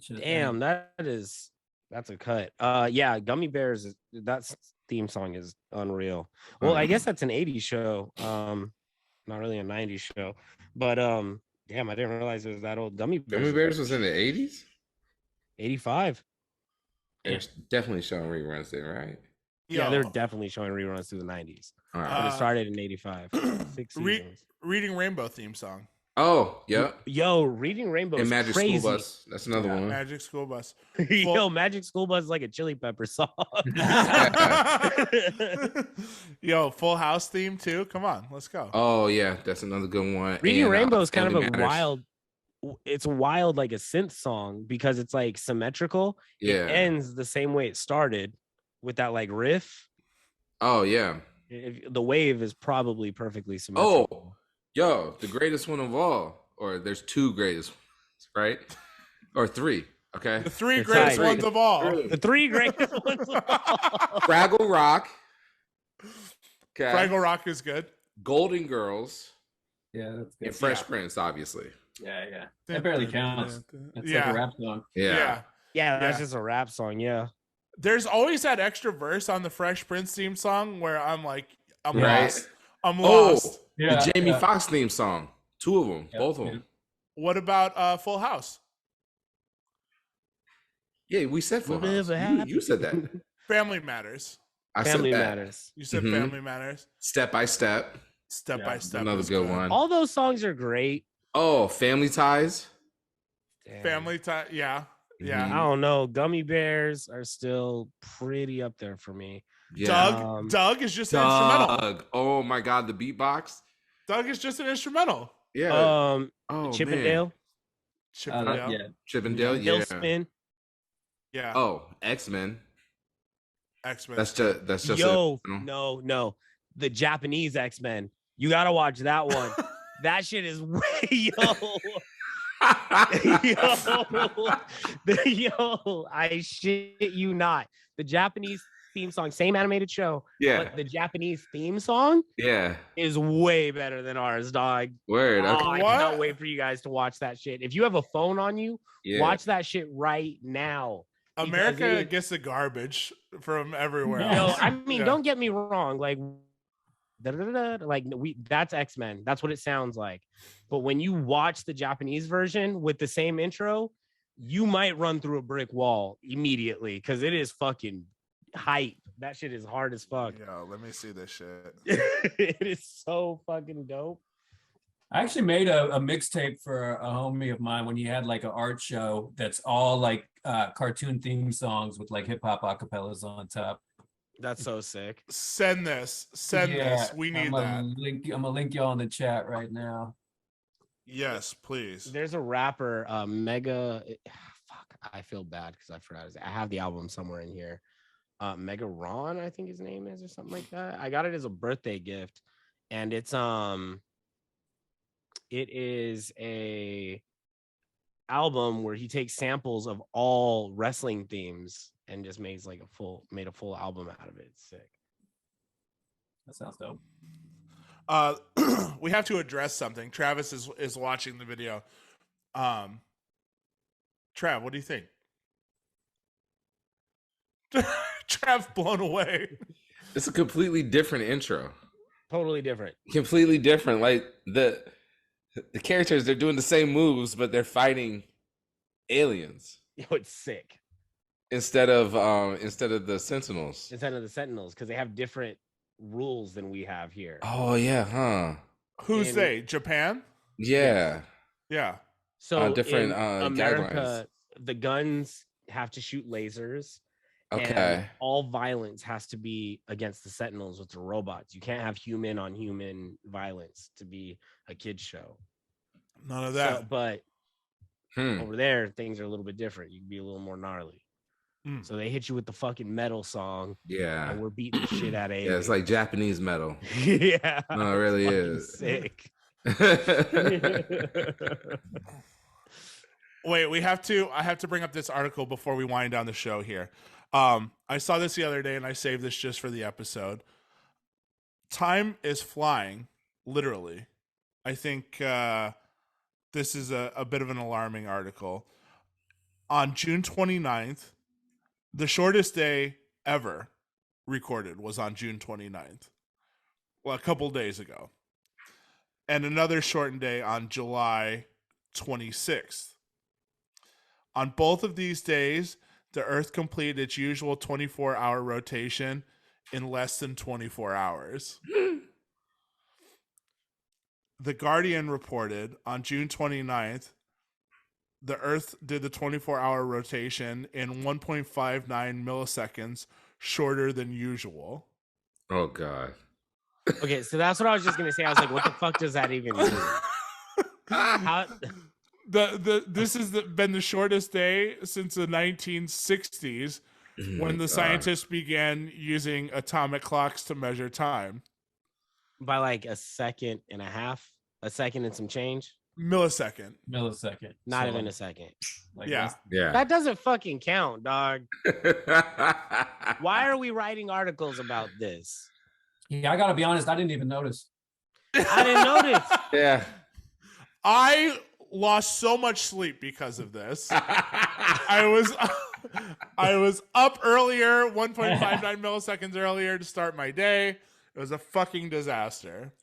Damn, that's a cut. Yeah, Gummy Bears. That theme song is unreal. Well, I guess that's an 80s show. Not really a 90s show, but damn, I didn't realize it was that old. Gummy Bears was in the 80s. 85. They're definitely showing reruns there, right? Yeah, they're definitely showing reruns through the 90s. All right. But it started in 85. 6 seasons. Reading Rainbow theme song. Oh, yeah. Yo, Reading Rainbow and is Magic crazy. School Bus. That's another one. Magic School Bus. Yo, Magic School Bus is like a Chili Pepper song. Yo, Full House theme too. Come on, let's go. Oh yeah, that's another good one. Reading Rainbow is kind of a wild. It's wild, like a synth song because it's like symmetrical. Yeah, it ends the same way it started with that like riff. Oh yeah, the wave is probably perfectly symmetrical. Oh, yo, the greatest one of all, or there's two greatest ones, right? Or three. Okay, the three greatest ones of all. The three greatest ones of all. Fraggle Rock. Okay. Fraggle Rock is good. Golden Girls. Yeah, that's good. And Fresh Prince, obviously. Yeah. That barely counts. That's like a rap song. Yeah, that's just a rap song. Yeah. There's always that extra verse on the Fresh Prince theme song where I'm like, I'm lost. The Jamie Foxx theme song. Two of them, both of them. What about Full House? Yeah, we said Full House. You said that. Family Matters. Family Matters. You said Family Matters. Step by Step. Step by Step. Another good one. All those songs are great. Oh, Family Ties. Damn. Family Ties. Yeah. I don't know. Gummy Bears are still pretty up there for me. Yeah. Doug is just an instrumental. Oh my God, the beatbox. Doug is just an instrumental. Yeah. Chippendale. Chippendale. Hill Spin. Yeah. Oh, X-Men. That's just no. The Japanese X-Men. You gotta watch that one. That shit is yo, I shit you not. The Japanese theme song, same animated show. Yeah. But the Japanese theme song is way better than ours, dog. Word. Oh, Okay. I cannot wait for you guys to watch that shit. If you have a phone on you, watch that shit right now. America gets the garbage from everywhere No, else. I mean, don't get me wrong. Like that's X-Men. That's what it sounds like. But when you watch the Japanese version with the same intro, you might run through a brick wall immediately because it is fucking hype. That shit is hard as fuck. Yo, let me see this shit. It is so fucking dope. I actually made a mixtape for a homie of mine when he had like an art show that's all like cartoon theme songs with like hip hop acapellas on top. That's so sick. Send this. This. We need that. I'm gonna link y'all in the chat right now. Yes, please. There's a rapper, Mega. Fuck, I feel bad because I forgot. I have the album somewhere in here. Mega Ron, I think his name is, or something like that. I got it as a birthday gift, and it is a album where he takes samples of all wrestling themes and just makes like made a full album out of it. It's sick. That sounds dope. We have to address something. Travis is watching the video. Trav, what do you think? Trav blown away. It's a completely different intro. Totally different. Completely different. Like the characters, they're doing the same moves, but they're fighting aliens. Yo, it's sick. Instead of the Sentinels. Instead of the Sentinels, because they have different rules than we have here. Oh yeah, huh? Who's they? Japan? Yeah. Yeah. So different in America, guidelines. The guns have to shoot lasers. Okay. And all violence has to be against the Sentinels, with the robots. You can't have human on human violence to be a kid's show. None of that. So, but over there, things are a little bit different. You can be a little more gnarly. So they hit you with the fucking metal song. Yeah. And we're beating the shit out of it. Yeah, it's like Japanese metal. Yeah. No, it really is. Sick. Wait, I have to bring up this article before we wind down the show here. I saw this the other day and I saved this just for the episode. Time is flying, literally. I think this is a bit of an alarming article. On June 29th, the shortest day ever recorded was on June 29th. Well, a couple days ago. And another shortened day on July 26th. On both of these days, the Earth completed its usual 24-hour rotation in less than 24 hours. The Guardian reported on June 29th, the Earth did the 24-hour rotation in 1.59 milliseconds shorter than usual. Oh, God. Okay, so that's what I was just going to say. I was like, what the fuck does that even mean? How... This has been the shortest day since the 1960s when the scientists began using atomic clocks to measure time. By like a second and a half, a second and some change. Millisecond. Not even a second. Like yeah. That doesn't fucking count, dog. Why are we writing articles about this? Yeah, I gotta be honest, I didn't even notice. I didn't notice. Yeah. I lost so much sleep because of this. I was up earlier, 1.59 milliseconds earlier to start my day. It was a fucking disaster.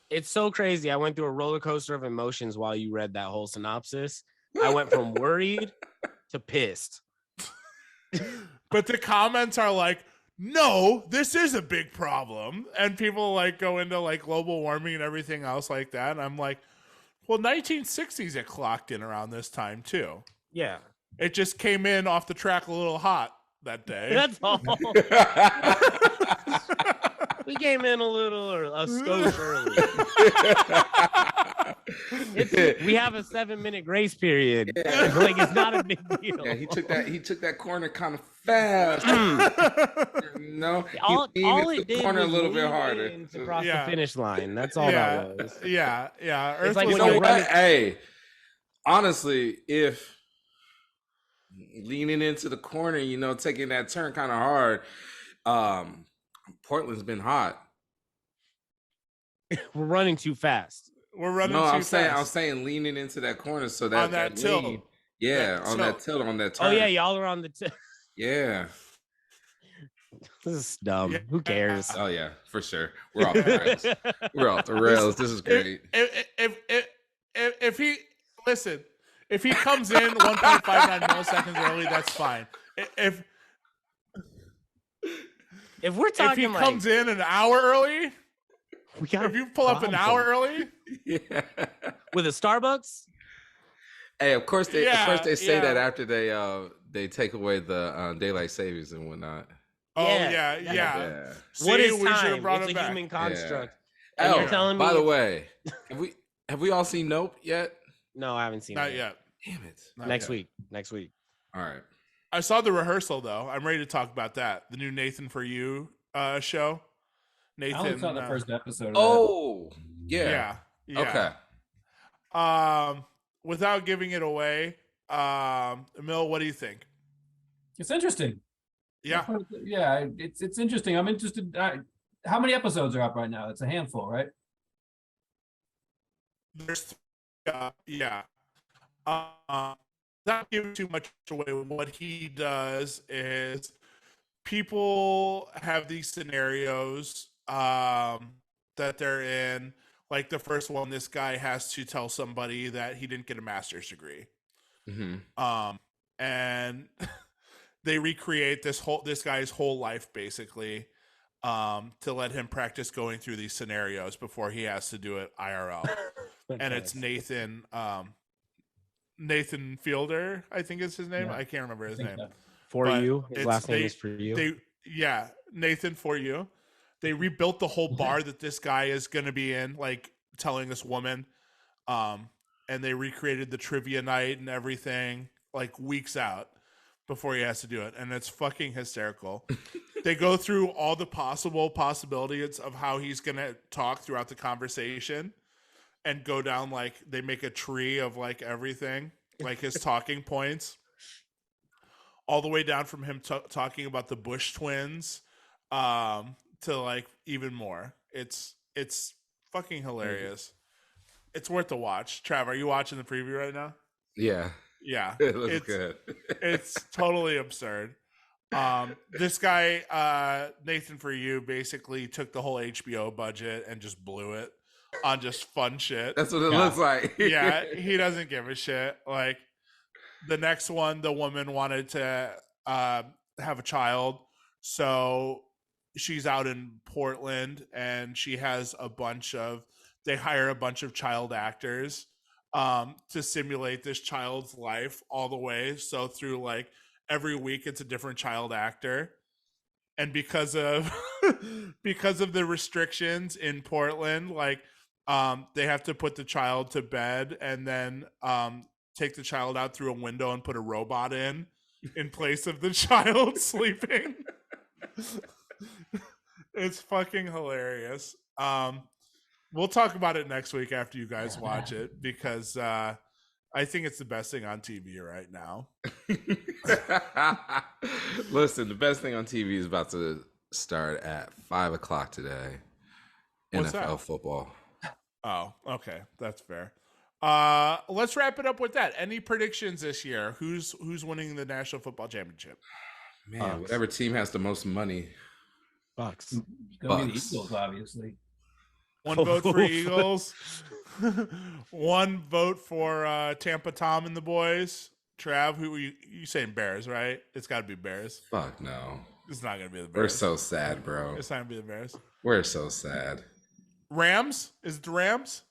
It's so crazy. I went through a roller coaster of emotions while you read that whole synopsis. I went from worried to pissed. But the comments are like, no, this is a big problem. And people like go into like global warming and everything else like that. And I'm like, well, 1960s it clocked in around this time too. Yeah. It just came in off the track a little hot that day. That's all. We came in a little or a skosh early. We have a 7-minute grace period. Yeah. Like it's not a big deal. Yeah, he took that corner kind of fast. No, all it did corner was a little bit lean harder in to cross the finish line. That's all that was. Yeah. It's like You when know you're what? running. Hey, honestly, if leaning into the corner, taking that turn kind of hard, Portland's been hot. We're running too fast. We're running No, too I'm fast. saying leaning into that corner so that On that lean, tilt. yeah, That on that tilt, on that turn. Oh yeah, y'all are on the yeah. This is dumb. Yeah. Who cares? Oh yeah, for sure. We're off the rails. We're off the rails. This is great. If he listen, if he comes in 1.59 milliseconds early, that's fine. If we're talking, if he comes in an hour early, we got if you pull up an hour early, Yeah. with a Starbucks. Hey, of course they say yeah. that after they take away the daylight savings and whatnot. Oh Yeah. yeah. What See, is we should have time? brought It's it a back. human construct. Yeah. And Oh, you're telling me by the way, have we all seen Nope yet? No, I haven't seen Not it yet. Damn it. Not Next yet. week. All right. I saw the rehearsal though. I'm ready to talk about that. The new Nathan For You show. Nathan. I only saw the first episode of Oh, yeah. Yeah. Okay. Without giving it away, Emil, what do you think? that. It's interesting. Yeah. Yeah, it's interesting. I'm interested. How many episodes are up right now? It's a handful, right? There's yeah. Not giving too much away. What he does is people have these scenarios that they're in. Like the first one, this guy has to tell somebody that he didn't get a master's degree. Mm-hmm. And they recreate this guy's whole life basically to let him practice going through these scenarios before he has to do it IRL. And it's Nathan Fielder, I think is his name. Yeah. I can't remember his name. For But you, his last name is For You. Nathan For You. They rebuilt the whole bar that this guy is going to be in, like telling this woman. And they recreated the trivia night and everything like weeks out before he has to do it. And it's fucking hysterical. They go through all the possibilities of how he's going to talk throughout the conversation and go down, like they make a tree of like everything, like his talking points, all the way down from him talking about the Bush twins to like even more. It's fucking hilarious. It's worth the watch. Trav, are you watching the preview right now? Yeah. Yeah. It looks good. It's totally absurd. This guy, Nathan For You, basically took the whole HBO budget and just blew it on just fun shit. That's what it looks like. Yeah, he doesn't give a shit. Like the next one, the woman wanted to have a child, so she's out in Portland and she has they hire a bunch of child actors to simulate this child's life all the way. So through like every week it's a different child actor. And because of the restrictions in Portland, like they have to put the child to bed and then take the child out through a window and put a robot in place of the child sleeping. It's fucking hilarious. We'll talk about it next week after you guys watch it because I think it's the best thing on TV right now. Listen, the best thing on TV is about to start at 5:00 today. What's NFL that? football. Oh, okay, that's fair. Let's wrap it up with that. Any predictions this year? Who's winning the National Football Championship? Man, whatever team has the most money. Bucks. It's gonna be the Bucks. Eagles, obviously. One vote for Eagles. One vote for Tampa Tom and the boys. Trav, who you saying Bears, right? It's got to be Bears. Fuck no. It's not going to be the We're Bears. so sad, bro. It's not going to be the Bears. We're so sad. Rams? Is it the Rams?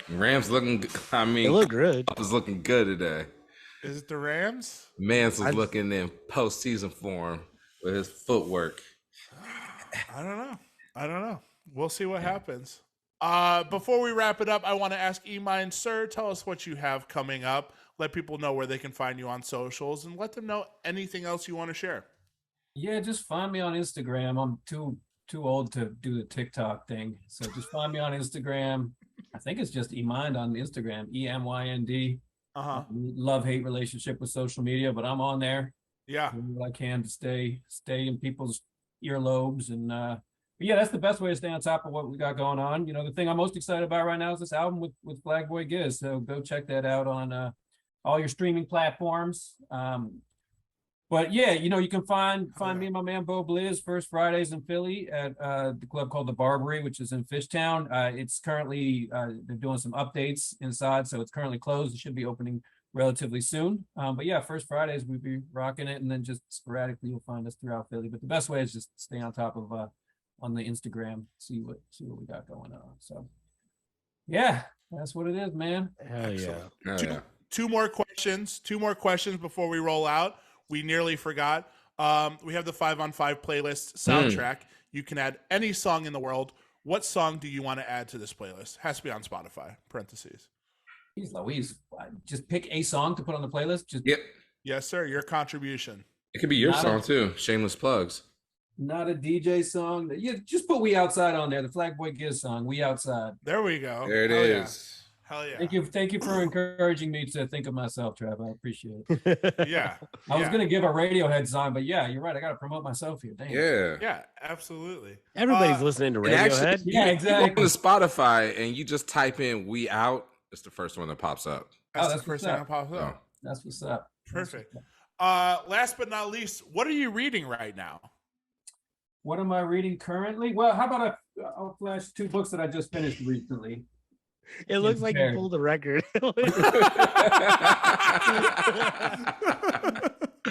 Rams looking. I mean, They look good. was looking good today. Is it the Rams? Mans was looking in postseason form with his footwork. I don't know. We'll see what happens. Before we wrap it up, I want to ask EMYND, sir, tell us what you have coming up. Let people know where they can find you on socials and let them know anything else you want to share. Yeah, just find me on Instagram. I'm too old to do the TikTok thing. So just find me on Instagram. I think it's just EMYND on Instagram, EMYND. Love-hate relationship with social media, but I'm on there. Yeah. Doing what I can to stay in people's earlobes. And but yeah, that's the best way to stay on top of what we got going on. You know, the thing I'm most excited about right now is this album with Flagboy Giz. So go check that out on all your streaming platforms. But yeah, you know, you can find me and my man Bo Blizz first Fridays in Philly at the club called the Barbary, which is in Fishtown. It's currently they're doing some updates inside, so it's currently closed. It should be opening relatively soon. But yeah, first Fridays we'll be rocking it, and then just sporadically you'll find us throughout Philly. But the best way is just stay on top of on the Instagram, see what we got going on. So yeah, that's what it is, man. Hell yeah. Oh, yeah. Two more questions before we roll out. We nearly forgot. We have the 5-on-5 playlist soundtrack. You can add any song in the world. What song do you want to add to this playlist? Has to be on Spotify. Parentheses. Jeez Louise, just pick a song to put on the playlist. Just Yep. Yes, sir. Your contribution. It could be your song too. Shameless plugs. Not a DJ song. Yeah, just put "We Outside" on there. The Flagboy Giz song, "We Outside." There we go. There it Hell is. Hell yeah. Thank you for encouraging me to think of myself, Trav. I appreciate it. Yeah. I was gonna give a Radiohead song, but yeah, you're right. I gotta promote myself here. Damn. Yeah. Yeah, absolutely. Everybody's listening to And actually, Radiohead. Yeah, you exactly. go on Spotify and you just type in "We Out." It's the first one that pops up. That's that's the first what's thing that pops up. Oh. That's what's up. Perfect. Last but not least, what are you reading right now? What am I reading currently? Well, how about I'll flash two books that I just finished recently. It looks like you Compared. pulled a record.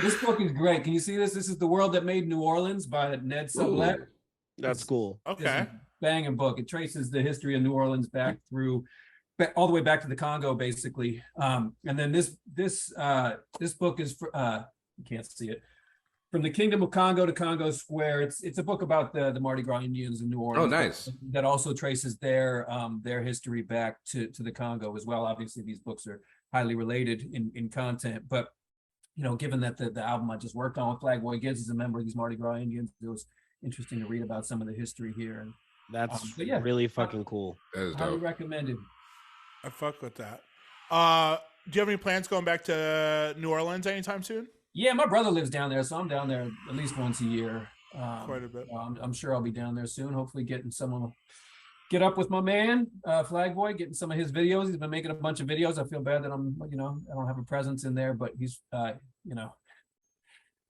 This book is great. Can you see this? This is The World That Made New Orleans by Ned Sublette. That's cool. Okay. Banging book. It traces the history of New Orleans back through all the way back to the Congo, basically. And then this book is you can't see it, From the Kingdom of Congo to Congo Square. It's a book about the Mardi Gras Indians in New Orleans. Oh, nice. That also traces their history back to the Congo as well. Obviously, these books are highly related in content, but you know, given that the album I just worked on with Flagboy Giz is a member of these Mardi Gras Indians, it was interesting to read about some of the history here. And That's but yeah, really fucking cool. That is highly dope. recommended. I fuck with that. Do you have any plans going back to New Orleans anytime soon? Yeah, my brother lives down there, so I'm down there at least once a year. Quite a bit. I'm sure I'll be down there soon. Hopefully, get up with my man Flagboy, getting some of his videos. He's been making a bunch of videos. I feel bad that I don't have a presence in there, but he's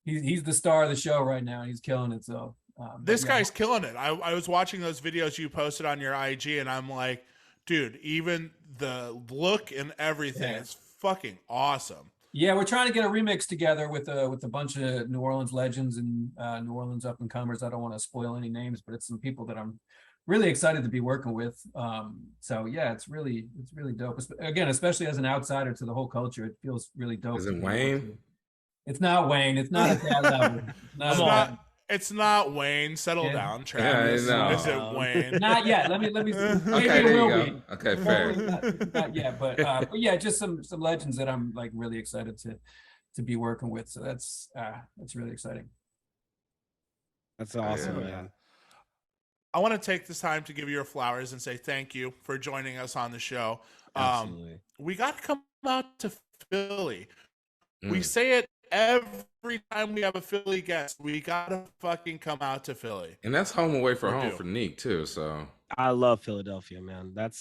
he's the star of the show right now. He's killing it. So This guy's killing it. I was watching those videos you posted on your IG, and I'm like, dude, even the look and everything is fucking awesome. Yeah, we're trying to get a remix together with a bunch of New Orleans legends and New Orleans up and comers. I don't want to spoil any names, but it's some people that I'm really excited to be working with. So yeah, it's really dope. Again, especially as an outsider to the whole culture, it feels really dope. Is it Wayne? It's not Wayne. It's not at that level. It's not Wayne. Settle down, Travis. Yeah, Is it Wayne? Not yet. Let me. Okay, there you go. Okay, fair. Not yet, but yeah, just some legends that I'm like really excited to be working with. So that's really exciting. That's awesome, Yeah. man. I want to take this time to give you your flowers and say thank you for joining us on the show. Absolutely. We got to come out to Philly. We say it every time we have a Philly guest. We got to fucking come out to Philly. And that's home away from We home do. for Neek too. So I love Philadelphia, man. That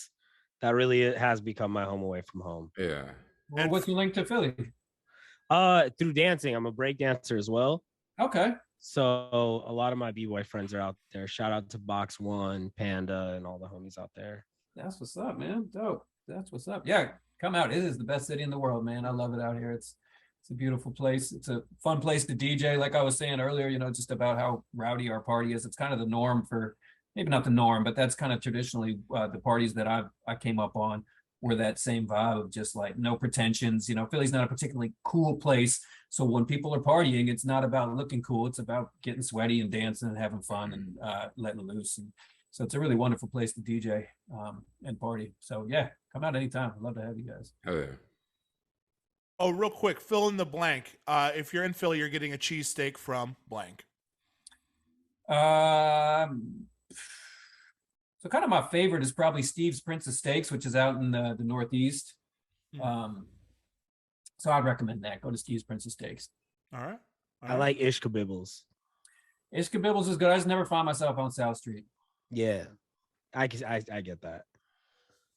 really has become my home away from home. yeah. Well, what's your link to Philly? Through dancing. I'm a break dancer as well. Okay. So a lot of my b-boy friends are out there. Shout out to Box One, Panda, and all the homies out there. That's what's up, man. Dope. That's what's up. Yeah, come out. It is the best city in the world, man. I love it out here. It's a beautiful place. It's a fun place to DJ. Like I was saying earlier, just about how rowdy our party is. It's kind of the norm for, maybe not the norm, but that's kind of traditionally the parties that I came up on were that same vibe of just like no pretensions. Philly's not a particularly cool place. So when people are partying, it's not about looking cool. It's about getting sweaty and dancing and having fun and letting loose. And so it's a really wonderful place to DJ and party. So yeah, come out anytime. I'd love to have you guys. Oh yeah. Oh, real quick, fill in the blank. If you're in Philly, you're getting a cheesesteak from blank. So kind of my favorite is probably Steve's Prince of Steaks, which is out in the Northeast. So I'd recommend that. Go to Steve's Prince of Steaks. All right. I like Ish Kabibbles. Ishkabibbles is good. I just never find myself on South Street. Yeah, I get that.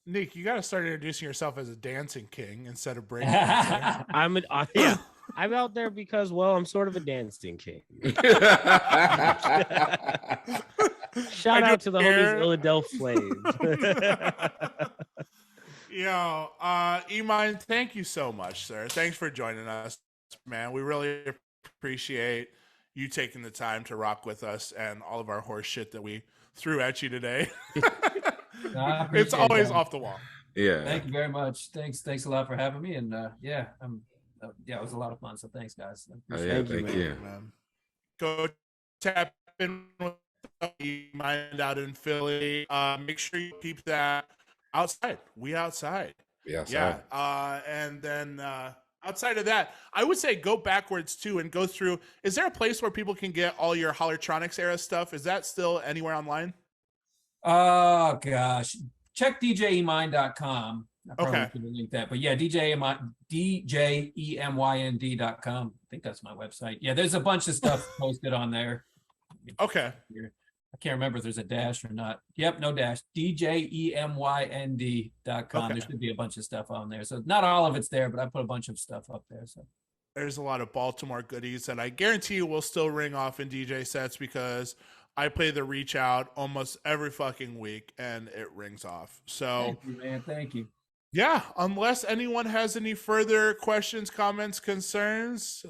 Nick, you got to start introducing yourself as a dancing king instead of breaking. I'm out there because, well, I'm sort of a dancing king. Shout out to the homies Illadelph Flames. Yo, EMYND, thank you so much, sir. Thanks for joining us, man. We really appreciate you taking the time to rock with us and all of our horse shit that we threw at you today. It's always that. Off the wall. Yeah. Thank you very much. Thanks a lot for having me. And it was a lot of fun. So thanks, guys. Thank you. Man. Go tap in with EMYND out in Philly. Make sure you keep that outside. We outside. Yeah. And then outside of that, I would say go backwards too and go through. Is there a place where people can get all your Hollertronics era stuff? Is that still anywhere online? Oh gosh, check djemynd.com. I probably Okay. could link that, but yeah, djemynd.com. I think that's my website. Yeah, there's a bunch of stuff posted on there. Okay. I can't remember if there's a dash or not. Yep, no dash. djemynd.com. Okay. There should be a bunch of stuff on there. So not all of it's there, but I put a bunch of stuff up there. So there's a lot of Baltimore goodies that I guarantee you will still ring off in DJ sets because I play the Reach Out almost every fucking week and it rings off. So thank you, man. Thank you. Yeah, unless anyone has any further questions, comments, concerns.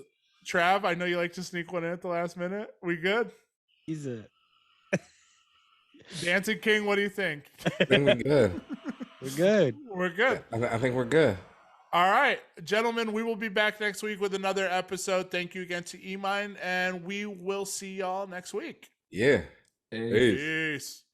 Trav, I know you like to sneak one in at the last minute. We good? He's a Dancing King, what do you think? I think we're good. We're good. We're good. I think we're good. All right, gentlemen, we will be back next week with another episode. Thank you again to EMYND, and we will see y'all next week. Yeah. Hey. Peace.